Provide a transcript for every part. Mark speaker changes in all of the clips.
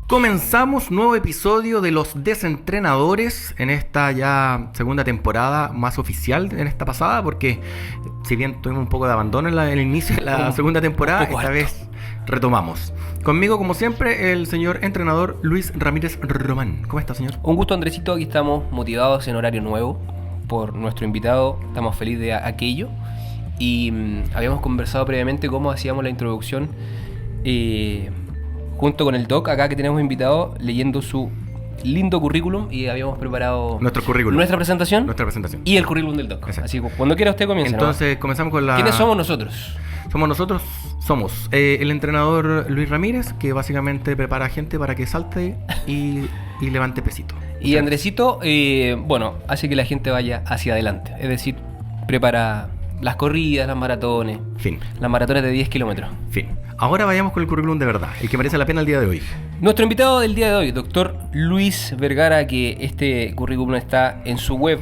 Speaker 1: Comenzamos nuevo episodio de Los Desentrenadores en esta ya segunda temporada más oficial en esta pasada, porque si bien tuvimos un poco de abandono en el inicio de la segunda temporada, esta vez retomamos. Conmigo, como siempre, el señor entrenador Luis Ramírez Román. ¿Cómo está, señor?
Speaker 2: Un gusto, Andresito. Aquí estamos motivados en horario nuevo por nuestro invitado. Estamos felices de aquello. Y habíamos conversado previamente cómo hacíamos la introducción junto con el Doc, acá que tenemos invitado, leyendo su lindo currículum, y habíamos preparado
Speaker 1: nuestra presentación
Speaker 2: y el currículum del Doc.
Speaker 1: Exacto.
Speaker 2: Así que cuando quiera usted comienza.
Speaker 1: Entonces, ¿no? Comenzamos con la...
Speaker 2: ¿Quiénes somos nosotros?
Speaker 1: Somos el entrenador Luis Ramírez, que básicamente prepara gente para que salte y levante pesito.
Speaker 2: Y Andresito, hace que la gente vaya hacia adelante. Es decir, prepara las corridas, las maratones.
Speaker 1: Fin.
Speaker 2: Las maratones de 10 kilómetros.
Speaker 1: Fin. Ahora vayamos con el currículum de verdad, el que merece la pena el día de hoy.
Speaker 2: Nuestro invitado del día de hoy, doctor Luis Vergara, que este currículum está en su web,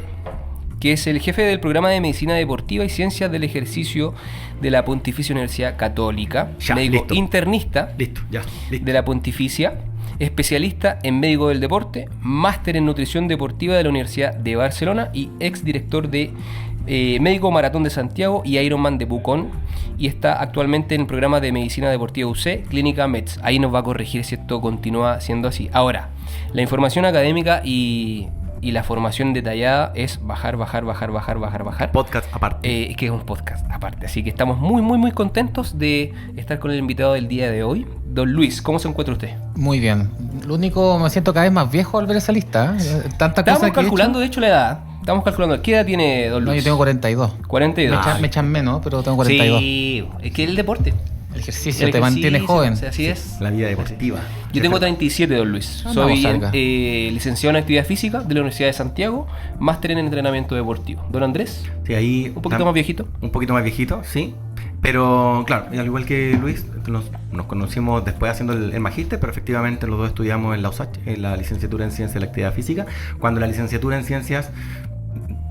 Speaker 2: que es el jefe del programa de Medicina Deportiva y Ciencias del Ejercicio de la Pontificia Universidad Católica, médico internista de la Pontificia, especialista en médico del deporte, máster en nutrición deportiva de la Universidad de Barcelona y exdirector de médico maratón de Santiago y Ironman de Pucón, y está actualmente en el programa de Medicina Deportiva UC, Clínica MEDS. Ahí nos va a corregir si esto continúa siendo así. Ahora, la información académica y la formación detallada es bajar.
Speaker 1: Podcast aparte.
Speaker 2: Que es un podcast aparte. Así que estamos muy contentos de estar con el invitado del día de hoy. Don Luis, ¿cómo se encuentra usted?
Speaker 3: Muy bien. Lo único, me siento cada vez más viejo al ver esa lista.
Speaker 2: Estamos calculando, de hecho, la edad. Estamos calculando. ¿Qué edad tiene don Luis?
Speaker 3: No, yo tengo 42.
Speaker 2: 42.
Speaker 3: Me echan menos, pero tengo 42.
Speaker 2: Sí, es que el deporte.
Speaker 3: El ejercicio te mantiene joven.
Speaker 2: O sea, así es.
Speaker 1: La vida deportiva.
Speaker 2: Yo tengo 37, don Luis. Soy licenciado en Actividad Física de la Universidad de Santiago, máster en Entrenamiento Deportivo. Don Andrés,
Speaker 1: sí, ahí
Speaker 2: un poquito más viejito.
Speaker 1: Un poquito más viejito, sí. Pero claro, al igual que Luis, nos conocimos después haciendo el magíster, pero efectivamente los dos estudiamos en la USACH, en la licenciatura en Ciencias de la Actividad Física, cuando la licenciatura en Ciencias,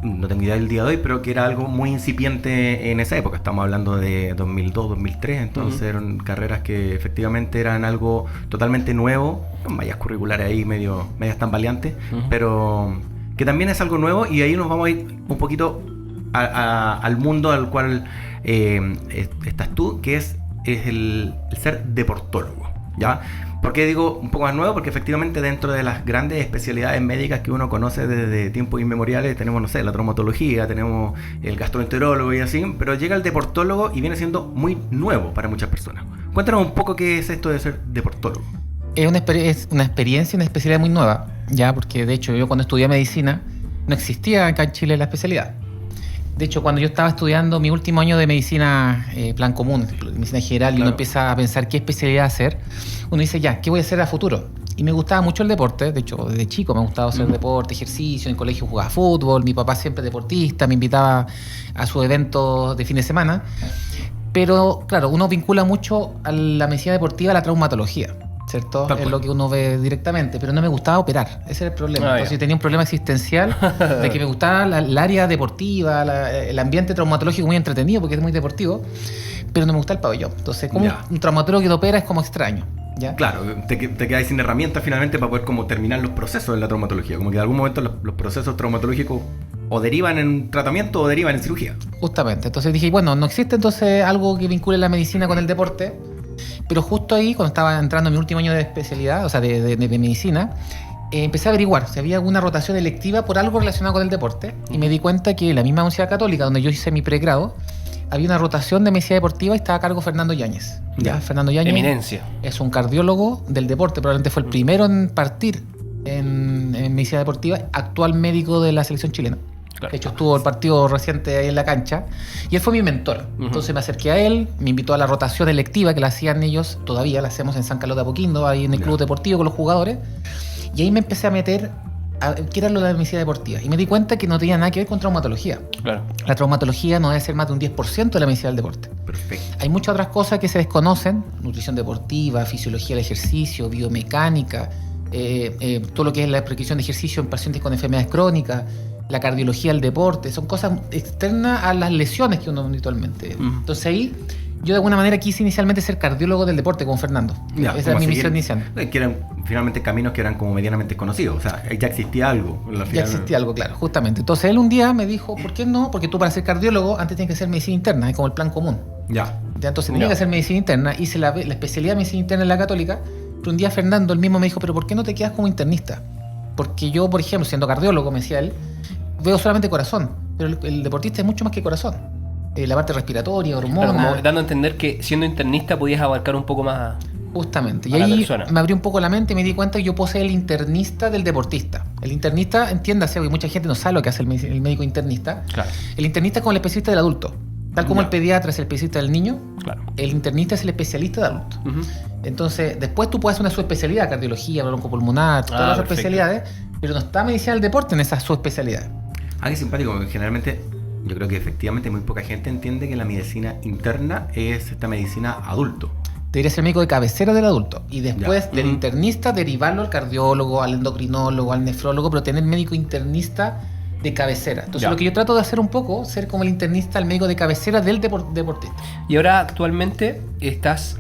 Speaker 1: no tengo idea del día de hoy, pero que era algo muy incipiente en esa época. Estamos hablando de 2002, 2003, entonces eran carreras que efectivamente eran algo totalmente nuevo, con mallas curriculares ahí medias tambaleantes, pero que también es algo nuevo, y ahí nos vamos a ir un poquito al mundo al cual estás tú, que es el ser deportólogo, ¿ya? ¿Por qué digo un poco más nuevo? Porque efectivamente dentro de las grandes especialidades médicas que uno conoce desde tiempos inmemoriales tenemos, no sé, la traumatología, tenemos el gastroenterólogo y así, pero llega el deportólogo y viene siendo muy nuevo para muchas personas. Cuéntanos un poco qué es esto de ser deportólogo.
Speaker 3: Es una experiencia, una especialidad muy nueva, ya, porque de hecho yo cuando estudié medicina no existía acá en Chile la especialidad. De hecho, cuando yo estaba estudiando mi último año de medicina plan común, medicina general, claro, y uno empieza a pensar qué especialidad hacer, uno dice, ya, ¿qué voy a hacer a futuro? Y me gustaba mucho el deporte. De hecho, desde chico me gustaba hacer deporte, ejercicio. En el colegio jugaba fútbol, mi papá siempre deportista, me invitaba a sus eventos de fin de semana. Pero, claro, uno vincula mucho a la medicina deportiva a la traumatología, ¿cierto? Es lo que uno ve directamente, pero no me gustaba operar, ese era el problema. Entonces tenía un problema existencial de que me gustaba el área deportiva, el ambiente traumatológico muy entretenido porque es muy deportivo, pero no me gusta el pabellón. Entonces, como un traumatólogo que te opera es como extraño, ¿ya?
Speaker 1: Claro, te quedas sin herramientas finalmente para poder como terminar los procesos de la traumatología, como que en algún momento los procesos traumatológicos o derivan en tratamiento o derivan en cirugía.
Speaker 3: Justamente, entonces dije, bueno, no existe entonces algo que vincule la medicina con el deporte. Pero justo ahí, cuando estaba entrando en mi último año de especialidad, o sea, de medicina, empecé a averiguar si había alguna rotación electiva por algo relacionado con el deporte, y me di cuenta que en la misma Universidad Católica, donde yo hice mi pregrado, había una rotación de medicina deportiva y estaba a cargo Fernando Yáñez. ¿Ya? Fernando Yáñez,
Speaker 2: eminencia,
Speaker 3: es un cardiólogo del deporte, probablemente fue el primero en partir en medicina deportiva, actual médico de la selección chilena. Claro. De hecho, estuvo el partido reciente ahí en la cancha y él fue mi mentor. Entonces me acerqué a él, me invitó a la rotación electiva que la hacían ellos, todavía la hacemos en San Carlos de Apoquindo, ahí en el club deportivo con los jugadores. Y ahí me empecé a meter qué era lo de la medicina deportiva. Y me di cuenta que no tenía nada que ver con traumatología. Claro. La traumatología no debe ser más de un 10% de la medicina del deporte.
Speaker 1: Perfecto.
Speaker 3: Hay muchas otras cosas que se desconocen: nutrición deportiva, fisiología del ejercicio, biomecánica, todo lo que es la prescripción de ejercicio en pacientes con enfermedades crónicas, la cardiología del deporte. Son cosas externas a las lesiones que uno habitualmente. Entonces ahí Yo de alguna manera quise inicialmente ser cardiólogo del deporte con Fernando.
Speaker 1: Ya,
Speaker 3: Esa es mi misión inicial.
Speaker 1: Que eran finalmente caminos que eran como medianamente conocidos. O sea, ya existía algo.
Speaker 3: Ya existía algo, claro, justamente. Entonces él un día me dijo, ¿por qué no? Porque tú para ser cardiólogo antes tienes que hacer medicina interna, es como el plan común.
Speaker 1: Ya.
Speaker 3: Entonces tenía que hacer medicina interna, hice la especialidad de medicina interna en la Católica, pero un día Fernando él mismo me dijo, pero ¿por qué no te quedas como internista? Porque yo, por ejemplo, siendo cardiólogo, me decía él, veo solamente corazón, pero el deportista es mucho más que corazón. La parte respiratoria, hormonas...
Speaker 2: Claro, como dando a entender que siendo internista podías abarcar un poco más...
Speaker 3: Justamente. Y
Speaker 2: a la
Speaker 3: ahí
Speaker 2: persona.
Speaker 3: me abrió un poco la mente y me di cuenta que yo puedo ser el internista del deportista. El internista, entiéndase, porque mucha gente no sabe lo que hace el médico internista.
Speaker 2: Claro.
Speaker 3: El internista es como el especialista del adulto. Tal como el pediatra es el especialista del niño,
Speaker 2: Claro.
Speaker 3: el internista es el especialista de adulto.
Speaker 2: Ujú.
Speaker 3: Entonces, después tú puedes hacer una subespecialidad, cardiología, broncopulmonar, todas las
Speaker 2: perfecto.
Speaker 3: especialidades, pero no está medicina del deporte en esas subespecialidades.
Speaker 1: Qué simpático, porque generalmente yo creo que efectivamente muy poca gente entiende que la medicina interna es esta medicina adulto.
Speaker 3: Debería ser médico de cabecera del adulto y después
Speaker 1: Ya.
Speaker 3: del internista derivarlo al cardiólogo, al endocrinólogo, al nefrólogo, pero tener médico internista de cabecera. Entonces
Speaker 2: Ya.
Speaker 3: lo que yo trato de hacer un poco, ser como el internista, el médico de cabecera del deportista.
Speaker 2: Y ahora actualmente estás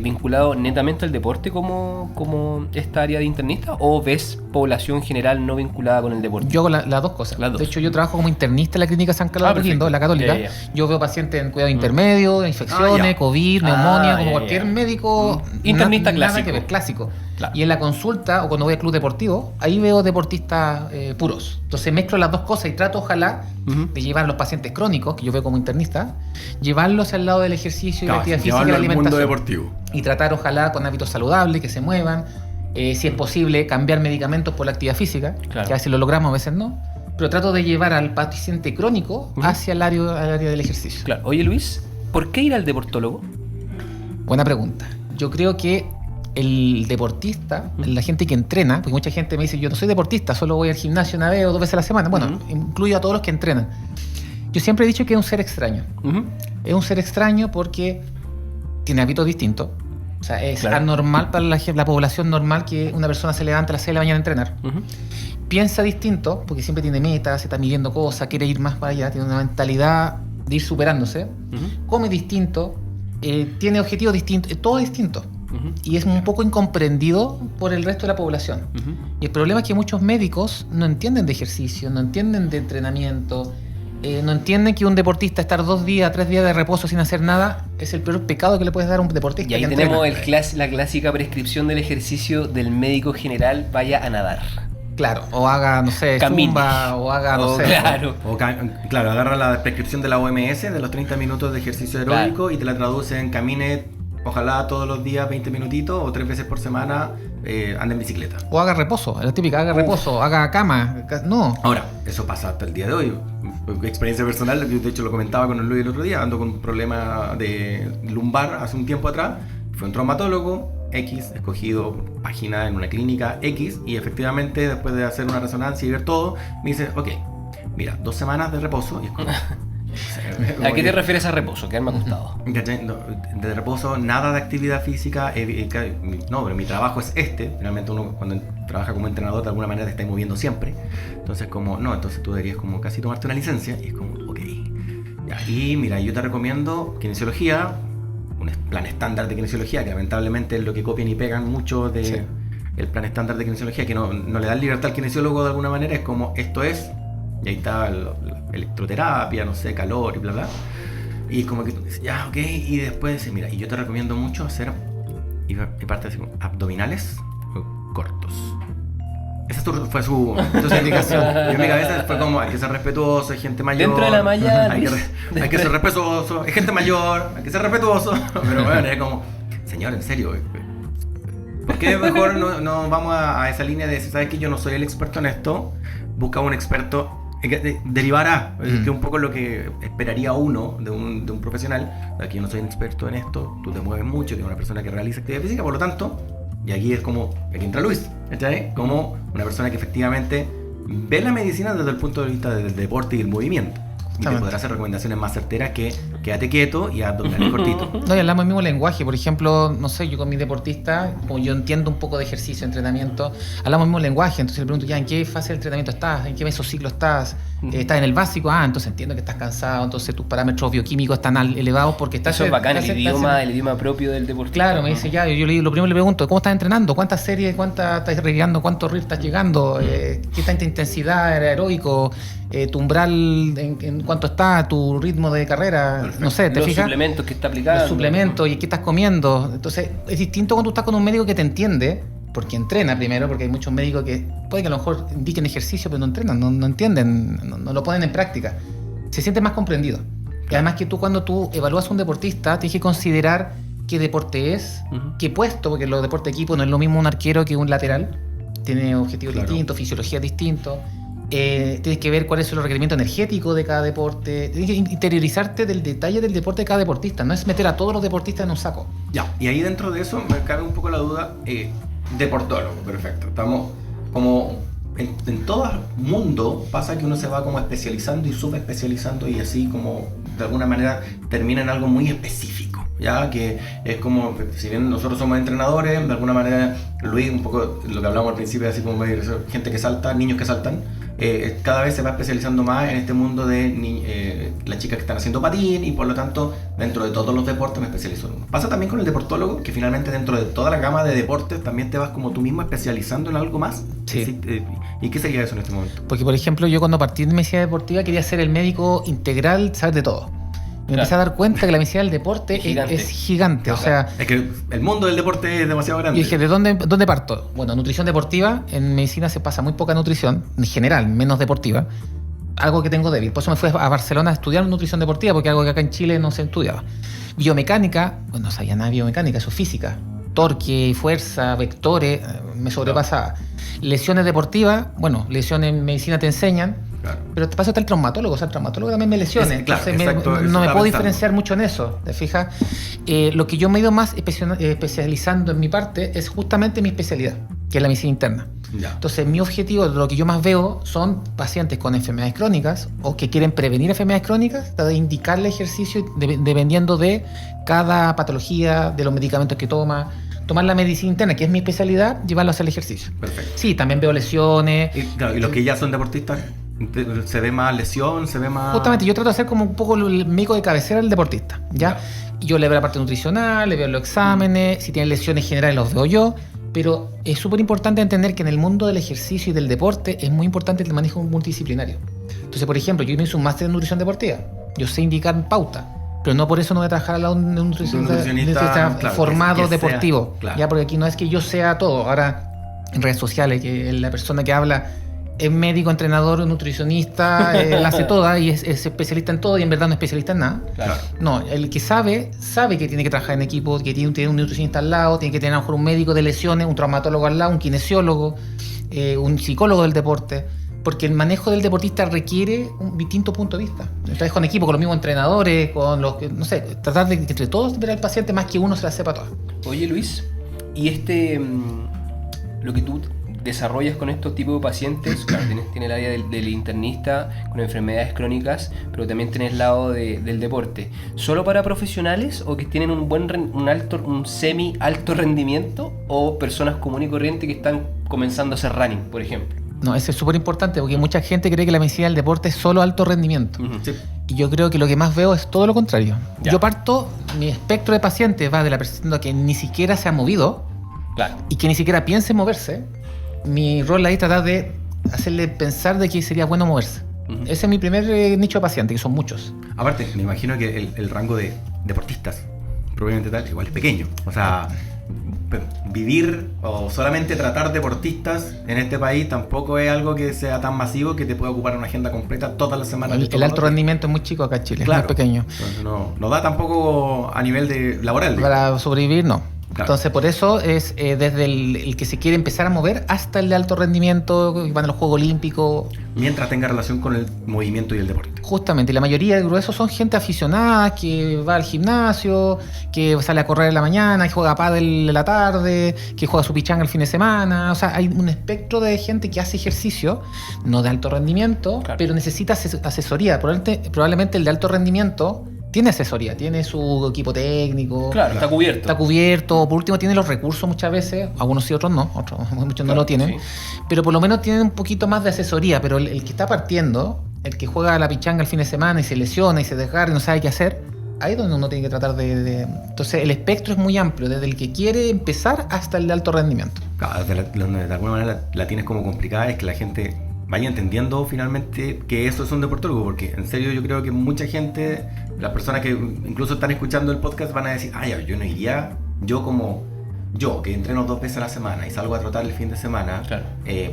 Speaker 2: vinculado netamente al deporte como esta área de internista, o ves población general no vinculada con el deporte?
Speaker 3: Yo hago las dos cosas.
Speaker 2: Las dos.
Speaker 3: De hecho, yo trabajo como internista en la clínica San Carlos de Apoquindo,
Speaker 2: perfecto.
Speaker 3: en la Católica.
Speaker 2: Ya.
Speaker 3: Yo veo pacientes en cuidado intermedio, infecciones,
Speaker 1: ya.
Speaker 3: COVID, neumonía, como
Speaker 2: ya,
Speaker 3: cualquier
Speaker 2: ya.
Speaker 3: médico.
Speaker 2: Internista
Speaker 3: nada
Speaker 2: clásico.
Speaker 3: que ver, clásico.
Speaker 2: Claro.
Speaker 3: Y en la consulta o cuando voy al club deportivo, ahí veo deportistas puros. Entonces mezclo las dos cosas y trato, ojalá,
Speaker 2: Ujú.
Speaker 3: de llevar a los pacientes crónicos, que yo veo como internista, llevarlos al lado del ejercicio y la actividad física y la alimentación.
Speaker 1: deportivo.
Speaker 3: Y tratar, ojalá, con hábitos saludables, que se muevan. Si es posible, cambiar medicamentos por la actividad física,
Speaker 2: Claro.
Speaker 3: que a veces lo logramos, a veces no. Pero trato de llevar al paciente crónico
Speaker 2: Ujú.
Speaker 3: hacia el área del ejercicio.
Speaker 2: Claro. Oye, Luis, ¿por qué ir al deportólogo?
Speaker 3: Buena pregunta. Yo creo que el deportista, la gente que entrena, porque mucha gente me dice, yo no soy deportista, solo voy al gimnasio una vez o 2 veces a la semana. Bueno,
Speaker 2: Ujú.
Speaker 3: incluyo a todos los que entrenan. Yo siempre he dicho que es un ser extraño.
Speaker 2: Ujú.
Speaker 3: Es un ser extraño porque tiene hábitos distintos. O sea, es
Speaker 2: Claro.
Speaker 3: anormal para la población normal que una persona se levante a las 6 de la mañana a entrenar.
Speaker 2: Ujú.
Speaker 3: Piensa distinto, porque siempre tiene metas, se está midiendo cosas, quiere ir más para allá, tiene una mentalidad de ir superándose.
Speaker 2: Ujú.
Speaker 3: Come distinto, tiene objetivos distintos, todo es distinto.
Speaker 2: Ujú.
Speaker 3: Y es un poco incomprendido por el resto de la población.
Speaker 2: Ujú.
Speaker 3: Y el problema es que muchos médicos no entienden de ejercicio, no entienden de entrenamiento, no entienden que un deportista estar 2 días, 3 días de reposo sin hacer nada es el peor pecado que le puedes dar a un deportista.
Speaker 2: Y ahí
Speaker 3: que
Speaker 2: tenemos
Speaker 3: entrena.
Speaker 2: la clásica prescripción del ejercicio del médico general: vaya a nadar.
Speaker 3: Claro, o haga, no sé,
Speaker 2: Camine.
Speaker 3: zumba, o haga, no
Speaker 2: Oh,
Speaker 3: sé.
Speaker 2: claro.
Speaker 1: Claro, agarra la prescripción de la OMS de los 30 minutos de ejercicio aeróbico y te la traduce en camine, ojalá todos los días 20 minutitos o 3 veces por semana, anda en bicicleta.
Speaker 3: O haga reposo, la típica, haga reposo, haga cama. No.
Speaker 1: Ahora, eso pasa hasta el día de hoy. Experiencia personal, de hecho lo comentaba con el Luis el otro día, ando con un problema de lumbar hace un tiempo atrás. Fue un traumatólogo X, escogido página en una clínica X, y efectivamente después de hacer una resonancia y ver todo, me dice, ok, mira, 2 semanas de reposo, y es como...
Speaker 2: ¿A qué te refieres a reposo? Quedarme acostado.
Speaker 1: ¿Cachai? No, de reposo, nada de actividad física. No, pero mi trabajo es este. Finalmente uno cuando trabaja como entrenador de alguna manera te está moviendo siempre. Entonces como, no, entonces tú deberías como casi tomarte una licencia. Y es como, ok. Ya, y mira, yo te recomiendo kinesiología, un plan estándar de kinesiología, que lamentablemente es lo que copian y pegan mucho de
Speaker 3: Sí.
Speaker 1: el plan estándar de kinesiología, que no le dan libertad al kinesiólogo de alguna manera. Es como, esto es, y ahí está la electroterapia, no sé, calor y bla bla. Y como que tú dices, ya, ok, y después dices, mira, y yo te recomiendo mucho hacer, y parte así como, abdominales cortos. Esa fue su indicación. Y en mi cabeza fue como, hay que ser respetuoso, hay gente mayor.
Speaker 2: Dentro de la malla,
Speaker 1: hay
Speaker 2: Luis.
Speaker 1: hay que ser respetuoso, hay gente mayor, hay que ser respetuoso. Pero bueno, es como, señor, en serio, ¿por qué mejor no vamos a esa línea de decir, sabes que yo no soy el experto en esto? Busca un experto que derivará, que un poco lo que esperaría uno de un profesional. Aquí yo no soy un experto en esto, tú te mueves mucho, que es una persona que realiza actividad física, por lo tanto, y aquí es como, aquí entra Luis, ¿cachai? Como una persona que efectivamente ve la medicina desde el punto de vista del deporte y el movimiento. Y te podrá hacer recomendaciones más certeras que quédate quieto y abdominales cortitos.
Speaker 3: No, y hablamos el mismo lenguaje. Por ejemplo, no sé, yo con mis deportistas, como yo entiendo un poco de ejercicio, entrenamiento, hablamos el mismo lenguaje. Entonces le pregunto, ya, ¿en qué fase del entrenamiento estás? ¿En qué mesociclo estás? ¿Estás en el básico? Ah, entonces entiendo que estás cansado, entonces tus parámetros bioquímicos están elevados porque estás...
Speaker 2: Eso es bacán, el idioma propio del deporte.
Speaker 3: Claro, me dice ya, yo lo primero le pregunto, ¿cómo estás entrenando? ¿Cuántas series, cuántas estás llegando? ¿Cuántos reels estás llegando? ¿Qué tanta intensidad aeróbico? ¿Tu umbral en cuánto está? ¿Tu ritmo de carrera?
Speaker 1: Perfecto.
Speaker 3: No sé, ¿te
Speaker 2: los
Speaker 3: fijas?
Speaker 2: suplementos que está aplicando.
Speaker 3: Los suplementos y qué estás comiendo. Entonces, es distinto cuando tú estás con un médico que te entiende, porque entrena primero, porque hay muchos médicos que puede que a lo mejor indiquen ejercicio, pero no entrenan, no entienden, no lo ponen en práctica. Se siente más comprendido. Y además que cuando tú evalúas a un deportista, tienes que considerar qué deporte es, qué puesto, porque los deportes de equipo no es lo mismo un arquero que un lateral. Tiene objetivos distintos, fisiología distintos. Tienes que ver cuáles son los requerimientos energéticos de cada deporte. Tienes que interiorizarte del detalle del deporte de cada deportista. No es meter a todos los deportistas en un saco.
Speaker 1: Ya, y ahí dentro de eso me cabe un poco la duda. Deportólogo, perfecto. Estamos como en todo mundo pasa que uno se va como especializando y subespecializando y así como de alguna manera termina en algo muy específico, ya que es como, si bien nosotros somos entrenadores, de alguna manera Luis, un poco lo que hablamos al principio, así como gente que salta, niños que saltan, cada vez se va especializando más en este mundo de las chicas que están haciendo patín y por lo tanto dentro de todos los deportes me especializo en uno. Pasa también con el deportólogo, que finalmente dentro de toda la gama de deportes también te vas como tú mismo especializando en algo más.
Speaker 3: Sí.
Speaker 1: ¿Y qué sería eso en este momento?
Speaker 3: Porque, por ejemplo, yo cuando partí de medicina deportiva quería ser el médico integral, saber de todo. Me empecé a dar cuenta que la medicina del deporte es gigante. O sea,
Speaker 1: es que el mundo del deporte es demasiado grande.
Speaker 3: Yo dije, ¿de dónde parto? Bueno, nutrición deportiva. En medicina se pasa muy poca nutrición, en general, menos deportiva. Algo que tengo débil. Por eso me fui a Barcelona a estudiar nutrición deportiva, porque algo que acá en Chile no se estudiaba. Biomecánica, bueno, no sabía nada de biomecánica, eso es física. Torque, fuerza, vectores, me sobrepasaba. Lesiones deportivas, bueno, lesiones en medicina te enseñan. Claro. Pero te pasa hasta el traumatólogo, o sea, el traumatólogo también me lesione.
Speaker 1: Claro,
Speaker 3: entonces
Speaker 1: exacto,
Speaker 3: no me puedo diferenciar mucho en eso, ¿te fijas? Lo que yo me he ido más especializando en mi parte es justamente mi especialidad, que es la medicina interna.
Speaker 1: Ya.
Speaker 3: Entonces, mi objetivo, lo que yo más veo, son pacientes con enfermedades crónicas o que quieren prevenir enfermedades crónicas, de indicarle ejercicio dependiendo de cada patología, de los medicamentos que tomar la medicina interna, que es mi especialidad, llevarlo a hacer el ejercicio.
Speaker 1: Perfecto.
Speaker 3: Sí, también veo lesiones.
Speaker 1: Y los que ya son deportistas, se ve más lesión, se ve más...
Speaker 3: Justamente, yo trato de hacer como un poco el médico de cabecera del deportista, ¿ya? Yo le veo la parte nutricional, le veo los exámenes, si tiene lesiones generales los veo yo, pero es súper importante entender que en el mundo del ejercicio y del deporte es muy importante el manejo multidisciplinario. Entonces, por ejemplo, yo me hice un máster en nutrición deportiva, yo sé indicar pauta, pero no por eso no voy a trabajar al lado de un nutricionista
Speaker 1: claro,
Speaker 3: formado
Speaker 1: que
Speaker 3: deportivo,
Speaker 1: sea, claro.
Speaker 3: ¿ya? Porque aquí no es que yo sea todo. Ahora, en redes sociales, que la persona que habla es médico, entrenador, nutricionista, la hace toda y es especialista en todo y en verdad no es especialista en nada.
Speaker 1: Claro.
Speaker 3: No, el que sabe que tiene que trabajar en equipo, que tiene que tener un nutricionista al lado, tiene que tener a lo mejor un médico de lesiones, un traumatólogo al lado, un kinesiólogo, un psicólogo del deporte, porque el manejo del deportista requiere un distinto punto de vista. Trabajas con equipo, con los mismos entrenadores, con los, no sé, tratar de entre todos ver al paciente más que uno se la sepa toda.
Speaker 2: Oye, Luis, y lo que tú desarrollas con estos tipos de pacientes, claro, tienes el área del internista con enfermedades crónicas, pero también tienes el lado del deporte. ¿Solo para profesionales o que tienen un semi alto rendimiento o personas comunes y corrientes que están comenzando a hacer running, por ejemplo?
Speaker 3: No, eso es súper importante porque mucha gente cree que la medicina del deporte es solo alto rendimiento.
Speaker 1: Sí.
Speaker 3: Y yo creo que lo que más veo es todo lo contrario.
Speaker 1: Ya.
Speaker 3: Yo parto, mi espectro de pacientes va de la persona que ni siquiera se ha movido,
Speaker 2: Claro.
Speaker 3: y que ni siquiera piense en moverse. Mi rol ahí es tratar de hacerle pensar de que sería bueno moverse. Ese es mi primer nicho de pacientes, que son muchos.
Speaker 1: Aparte, me imagino que el rango de deportistas, probablemente tal, igual es pequeño. O sea, vivir o solamente tratar deportistas en este país tampoco es algo que sea tan masivo que te pueda ocupar una agenda completa todas las semanas.
Speaker 3: El alto rendimiento es muy chico acá en Chile,
Speaker 1: claro,
Speaker 3: es muy pequeño.
Speaker 1: Entonces no da tampoco a nivel de laboral.
Speaker 3: Para sobrevivir, no. Entonces, por eso es desde el que se quiere empezar a mover hasta el de alto rendimiento, que van a los Juegos Olímpicos.
Speaker 1: Mientras tenga relación con el movimiento y el deporte.
Speaker 3: Justamente, la mayoría del grueso son gente aficionada que va al gimnasio, que sale a correr en la mañana, que juega pádel en la tarde, que juega su pichanga el fin de semana. O sea, hay un espectro de gente que hace ejercicio, no de alto rendimiento, pero necesita asesoría. Probablemente el de alto rendimiento tiene asesoría, tiene su equipo técnico.
Speaker 2: Claro, está cubierto.
Speaker 3: Está cubierto. Por último, tiene los recursos muchas veces. Algunos sí, otros no. Muchos no lo tienen. Sí. Pero por lo menos tienen un poquito más de asesoría. Pero el que está partiendo, el que juega a la pichanga el fin de semana y se lesiona y se desgarra y no sabe qué hacer, ahí es donde uno tiene que tratar de... Entonces, el espectro es muy amplio, desde el que quiere empezar hasta el de alto rendimiento.
Speaker 1: Claro, de alguna manera la tienes como complicada, es que la gente vaya entendiendo finalmente que eso es un deportólogo, porque en serio yo creo que mucha gente, las personas que incluso están escuchando el podcast van a decir, yo no iría, yo que entreno 2 veces a la semana y salgo a trotar el fin de semana, claro.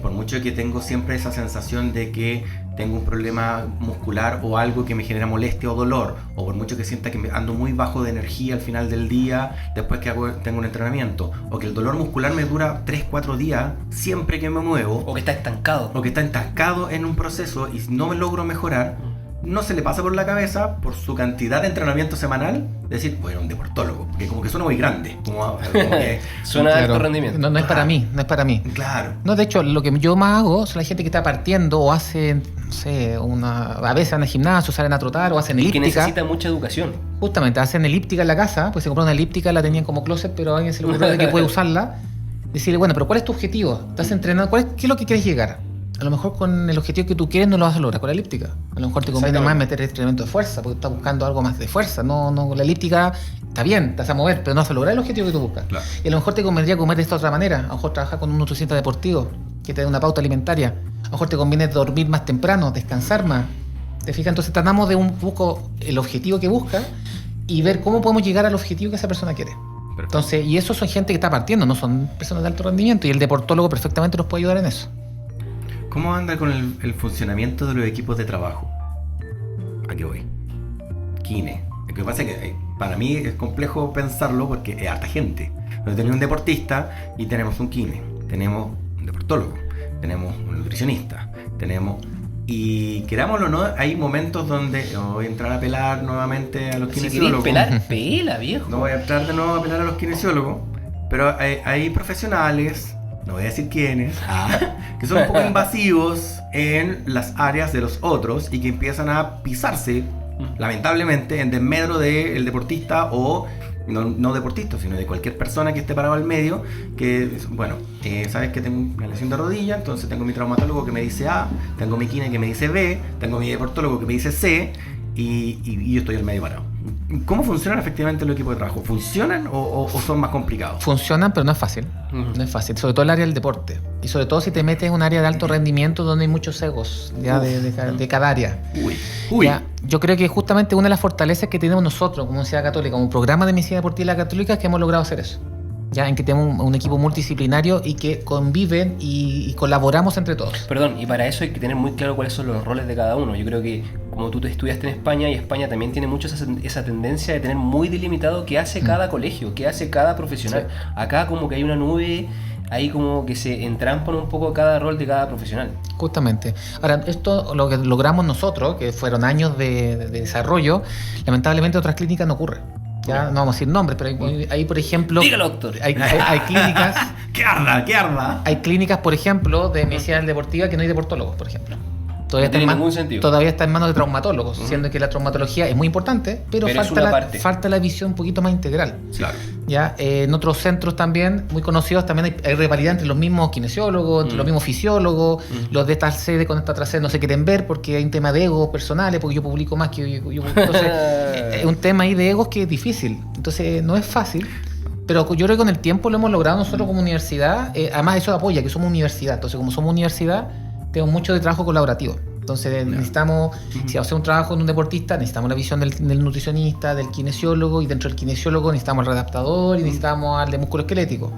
Speaker 1: Por mucho que tengo siempre esa sensación de que tengo un problema muscular o algo que me genera molestia o dolor, o por mucho que sienta que ando muy bajo de energía al final del día después que tengo un entrenamiento, o que el dolor muscular me dura 3-4 días siempre que me muevo,
Speaker 2: o que está estancado
Speaker 1: en un proceso y no logro mejorar, no se le pasa por la cabeza, por su cantidad de entrenamiento semanal, decir, bueno, un deportólogo, porque como que suena muy grande, como que
Speaker 2: suena de alto rendimiento.
Speaker 3: No es para mí, no es para mí.
Speaker 1: Claro.
Speaker 3: No, de hecho, lo que yo más hago son la gente que está partiendo o hace, no sé, a veces van al gimnasio, salen a trotar o hacen elíptica.
Speaker 2: Y que necesita mucha educación.
Speaker 3: Justamente, hacen elíptica en la casa, pues se compró una elíptica, la tenían como closet, pero a alguien se le ocurrió de que puede usarla. Decirle, bueno, pero ¿cuál es tu objetivo? ¿Estás entrenando? ¿Qué es lo que quieres llegar? A lo mejor con el objetivo que tú quieres no lo vas a lograr con la elíptica. A lo mejor te conviene más meter entrenamiento de fuerza, porque estás buscando algo más de fuerza. No, la elíptica está bien, te vas a mover, pero no vas a lograr el objetivo que tú buscas. Claro. Y a lo mejor te convendría comer de esta otra manera. A lo mejor trabajar con un nutricionista deportivo que te dé una pauta alimentaria. A lo mejor te conviene dormir más temprano, descansar más. ¿Te fijas? Entonces tratamos de un poco el objetivo que busca y ver cómo podemos llegar al objetivo que esa persona quiere. Perfecto. Entonces, y eso son gente que está partiendo, no son personas de alto rendimiento, y el deportólogo perfectamente nos puede ayudar en eso.
Speaker 1: ¿Cómo anda con el funcionamiento de los equipos de trabajo? ¿A qué voy? Kine. Lo que pasa es que para mí es complejo pensarlo porque es harta gente. Entonces tenemos un deportista y tenemos un kine, tenemos un deportólogo, tenemos un nutricionista, y querámoslo o no, hay momentos donde voy a entrar a pelar nuevamente a los kinesiólogos.
Speaker 2: Si querés pelar, pela, viejo.
Speaker 1: No voy a entrar de nuevo a pelar a los kinesiólogos, pero hay profesionales, no voy a decir quiénes, que son un poco invasivos en las áreas de los otros y que empiezan a pisarse, lamentablemente, en desmedro del deportista o no deportista, sino de cualquier persona que esté parado al medio, que, bueno, sabes que tengo una lesión de rodilla, entonces tengo mi traumatólogo que me dice A, tengo mi kine que me dice B, tengo mi deportólogo que me dice C, y yo estoy al medio parado. ¿Cómo funcionan efectivamente los equipos de trabajo? ¿Funcionan o son más complicados?
Speaker 3: Funcionan, pero no es fácil. No es fácil, sobre todo el área del deporte. Y sobre todo si te metes en un área de alto rendimiento donde hay muchos egos ya de cada área. Ya, yo creo que justamente una de las fortalezas que tenemos nosotros como Universidad Católica, como programa de medicina deportiva de la Católica, es que hemos logrado hacer eso. Ya en que tenemos un equipo multidisciplinario y que conviven y colaboramos entre todos.
Speaker 2: Perdón, y para eso hay que tener muy claro cuáles son los roles de cada uno. Yo creo que como tú te estudiaste en España, y España también tiene mucho esa tendencia de tener muy delimitado qué hace cada colegio, qué hace cada profesional. Sí. Acá como que hay una nube, ahí como que se entrampan un poco cada rol de cada profesional.
Speaker 3: Justamente. Ahora, esto lo que logramos nosotros, que fueron años de desarrollo, lamentablemente en otras clínicas no ocurre. Ya no vamos a decir nombres, pero hay por ejemplo...
Speaker 2: Dígalo, doctor.
Speaker 3: Hay clínicas...
Speaker 1: ¡Qué arda!
Speaker 3: Hay clínicas, por ejemplo, de medicina deportiva que no hay deportólogos, por ejemplo.
Speaker 2: Todavía no tiene ningún sentido.
Speaker 3: Todavía está en manos de traumatólogos, siendo que la traumatología es muy importante, pero falta la visión un poquito más integral.
Speaker 1: Claro.
Speaker 3: Ya, en otros centros también, muy conocidos, también hay rivalidad entre los mismos kinesiólogos, entre los mismos fisiólogos, los de esta sede con esta otra sede no se quieren ver porque hay un tema de egos personales, porque yo publico más que yo. Entonces, es un tema ahí de egos que es difícil. Entonces, no es fácil. Pero yo creo que con el tiempo lo hemos logrado nosotros como universidad. Además, eso apoya que somos universidad. Entonces, como somos universidad, tenemos mucho de trabajo colaborativo. Entonces necesitamos, si vamos a hacer un trabajo en un deportista, necesitamos la visión del nutricionista, del kinesiólogo, y dentro del kinesiólogo necesitamos el readaptador y necesitamos al de músculo esquelético.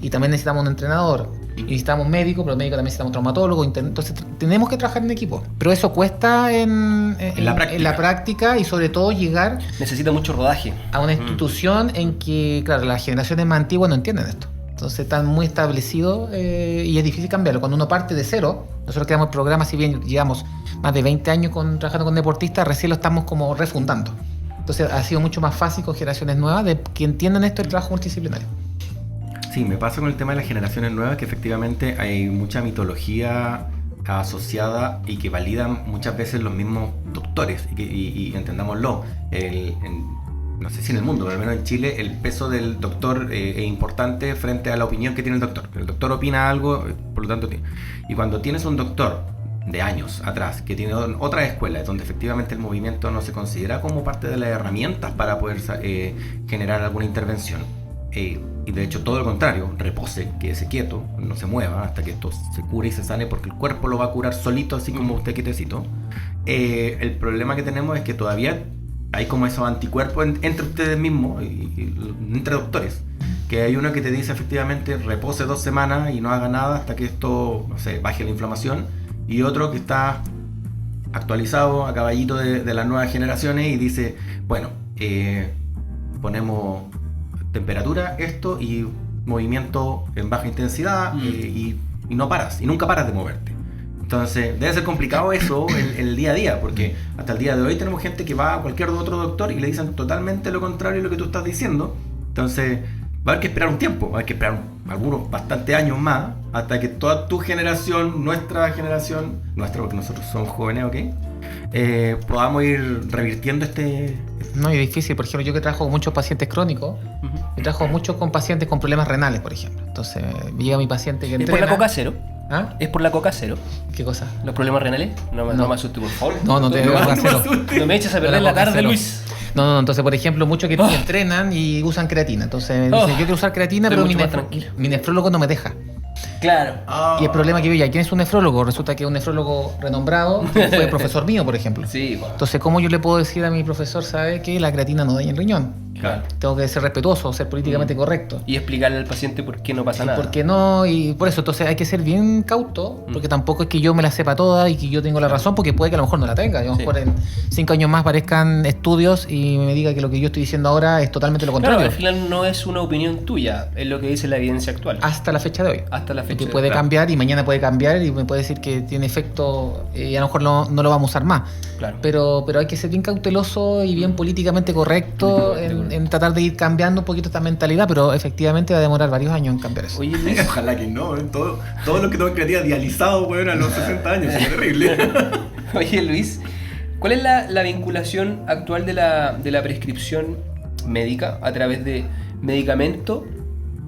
Speaker 3: Y también necesitamos un entrenador. Y necesitamos médico, pero médico también necesitamos traumatólogo. Entonces tenemos que trabajar en equipo. Pero eso cuesta en la práctica y sobre todo llegar...
Speaker 2: Necesita mucho rodaje.
Speaker 3: A una institución en que, claro, las generaciones más antiguas no entienden esto. Entonces están muy establecidos y es difícil cambiarlo. Cuando uno parte de cero, nosotros creamos el programa, si bien llevamos más de 20 años trabajando con deportistas, recién lo estamos como refundando. Entonces ha sido mucho más fácil con generaciones nuevas de que entiendan esto del trabajo multidisciplinario.
Speaker 1: Sí, me pasa con el tema de las generaciones nuevas que efectivamente hay mucha mitología asociada y que validan muchas veces los mismos doctores y entendámoslo, no sé si en el mundo, pero al menos en Chile el peso del doctor es importante frente a la opinión que tiene el doctor. El doctor opina algo, por lo tanto, y cuando tienes un doctor de años atrás que tiene otras escuelas donde efectivamente el movimiento no se considera como parte de las herramientas para poder generar alguna intervención, y de hecho todo lo contrario, repose, quédese quieto, no se mueva hasta que esto se cure y se sane, porque el cuerpo lo va a curar solito, así como usted quietecito. El problema que tenemos es que todavía hay como esos anticuerpos entre ustedes mismos y entre doctores, que hay uno que te dice efectivamente repose 2 semanas y no haga nada hasta que esto, no sé, baje la inflamación, y otro que está actualizado a caballito de las nuevas generaciones y dice, bueno, ponemos temperatura, esto y movimiento en baja intensidad, y no paras, y nunca paras de moverte. Entonces debe ser complicado eso el día a día, porque hasta el día de hoy tenemos gente que va a cualquier otro doctor y le dicen totalmente lo contrario de lo que tú estás diciendo. Entonces va a haber que esperar un tiempo, va a haber que esperar algunos bastantes años más hasta que toda tu generación, nuestra porque nosotros somos jóvenes, ¿ok? Podamos ir revirtiendo
Speaker 3: No, es difícil. Por ejemplo, yo que trabajo con muchos pacientes crónicos, y trabajo mucho con pacientes con problemas renales, por ejemplo. Entonces llega mi paciente que
Speaker 2: ¿Es
Speaker 3: entrena...
Speaker 2: por la coca cero?
Speaker 3: ¿Ah?
Speaker 2: ¿Es por la coca cero?
Speaker 3: ¿Qué cosa?
Speaker 2: ¿Los problemas renales? No me asuste, por favor.
Speaker 3: No te coca cero.
Speaker 2: No me eches a perder la tarde, Luis.
Speaker 3: No, entonces, por ejemplo, muchos que entrenan y usan creatina. Entonces, dicen, yo quiero usar creatina, pero mi nefrólogo no me deja.
Speaker 2: Claro.
Speaker 3: Y el problema que veo, ¿quién es un nefrólogo? Resulta que es un nefrólogo renombrado, que fue profesor mío, por ejemplo.
Speaker 2: Sí, bueno.
Speaker 3: Entonces, ¿cómo yo le puedo decir a mi profesor, sabe que la creatina no daña el riñón?
Speaker 2: Claro.
Speaker 3: Tengo que ser respetuoso, ser políticamente correcto.
Speaker 2: Y explicarle al paciente por qué no pasa nada.
Speaker 3: ¿Por qué no? Y por eso, entonces hay que ser bien cauto, porque tampoco es que yo me la sepa toda y que yo tengo la razón, porque puede que a lo mejor no la tenga. A lo mejor en 5 años más aparezcan estudios y me diga que lo que yo estoy diciendo ahora es totalmente lo contrario.
Speaker 2: Claro, al final no es una opinión tuya, es lo que dice la evidencia actual.
Speaker 3: Hasta la fecha de hoy.
Speaker 2: Hasta la fecha.
Speaker 3: Que puede cambiar y mañana puede cambiar y me puede decir que tiene efecto y a lo mejor no lo vamos a usar más.
Speaker 2: Claro.
Speaker 3: Pero hay que ser bien cauteloso y bien políticamente correcto en tratar de ir cambiando un poquito esta mentalidad, pero efectivamente va a demorar varios años en cambiar eso.
Speaker 2: Oye, Luis.
Speaker 1: Ojalá que no, todo lo que tengo creatividad dializado, weón, a los 60 años, es terrible.
Speaker 2: Oye, Luis, ¿cuál es la vinculación actual de la prescripción médica a través de medicamento,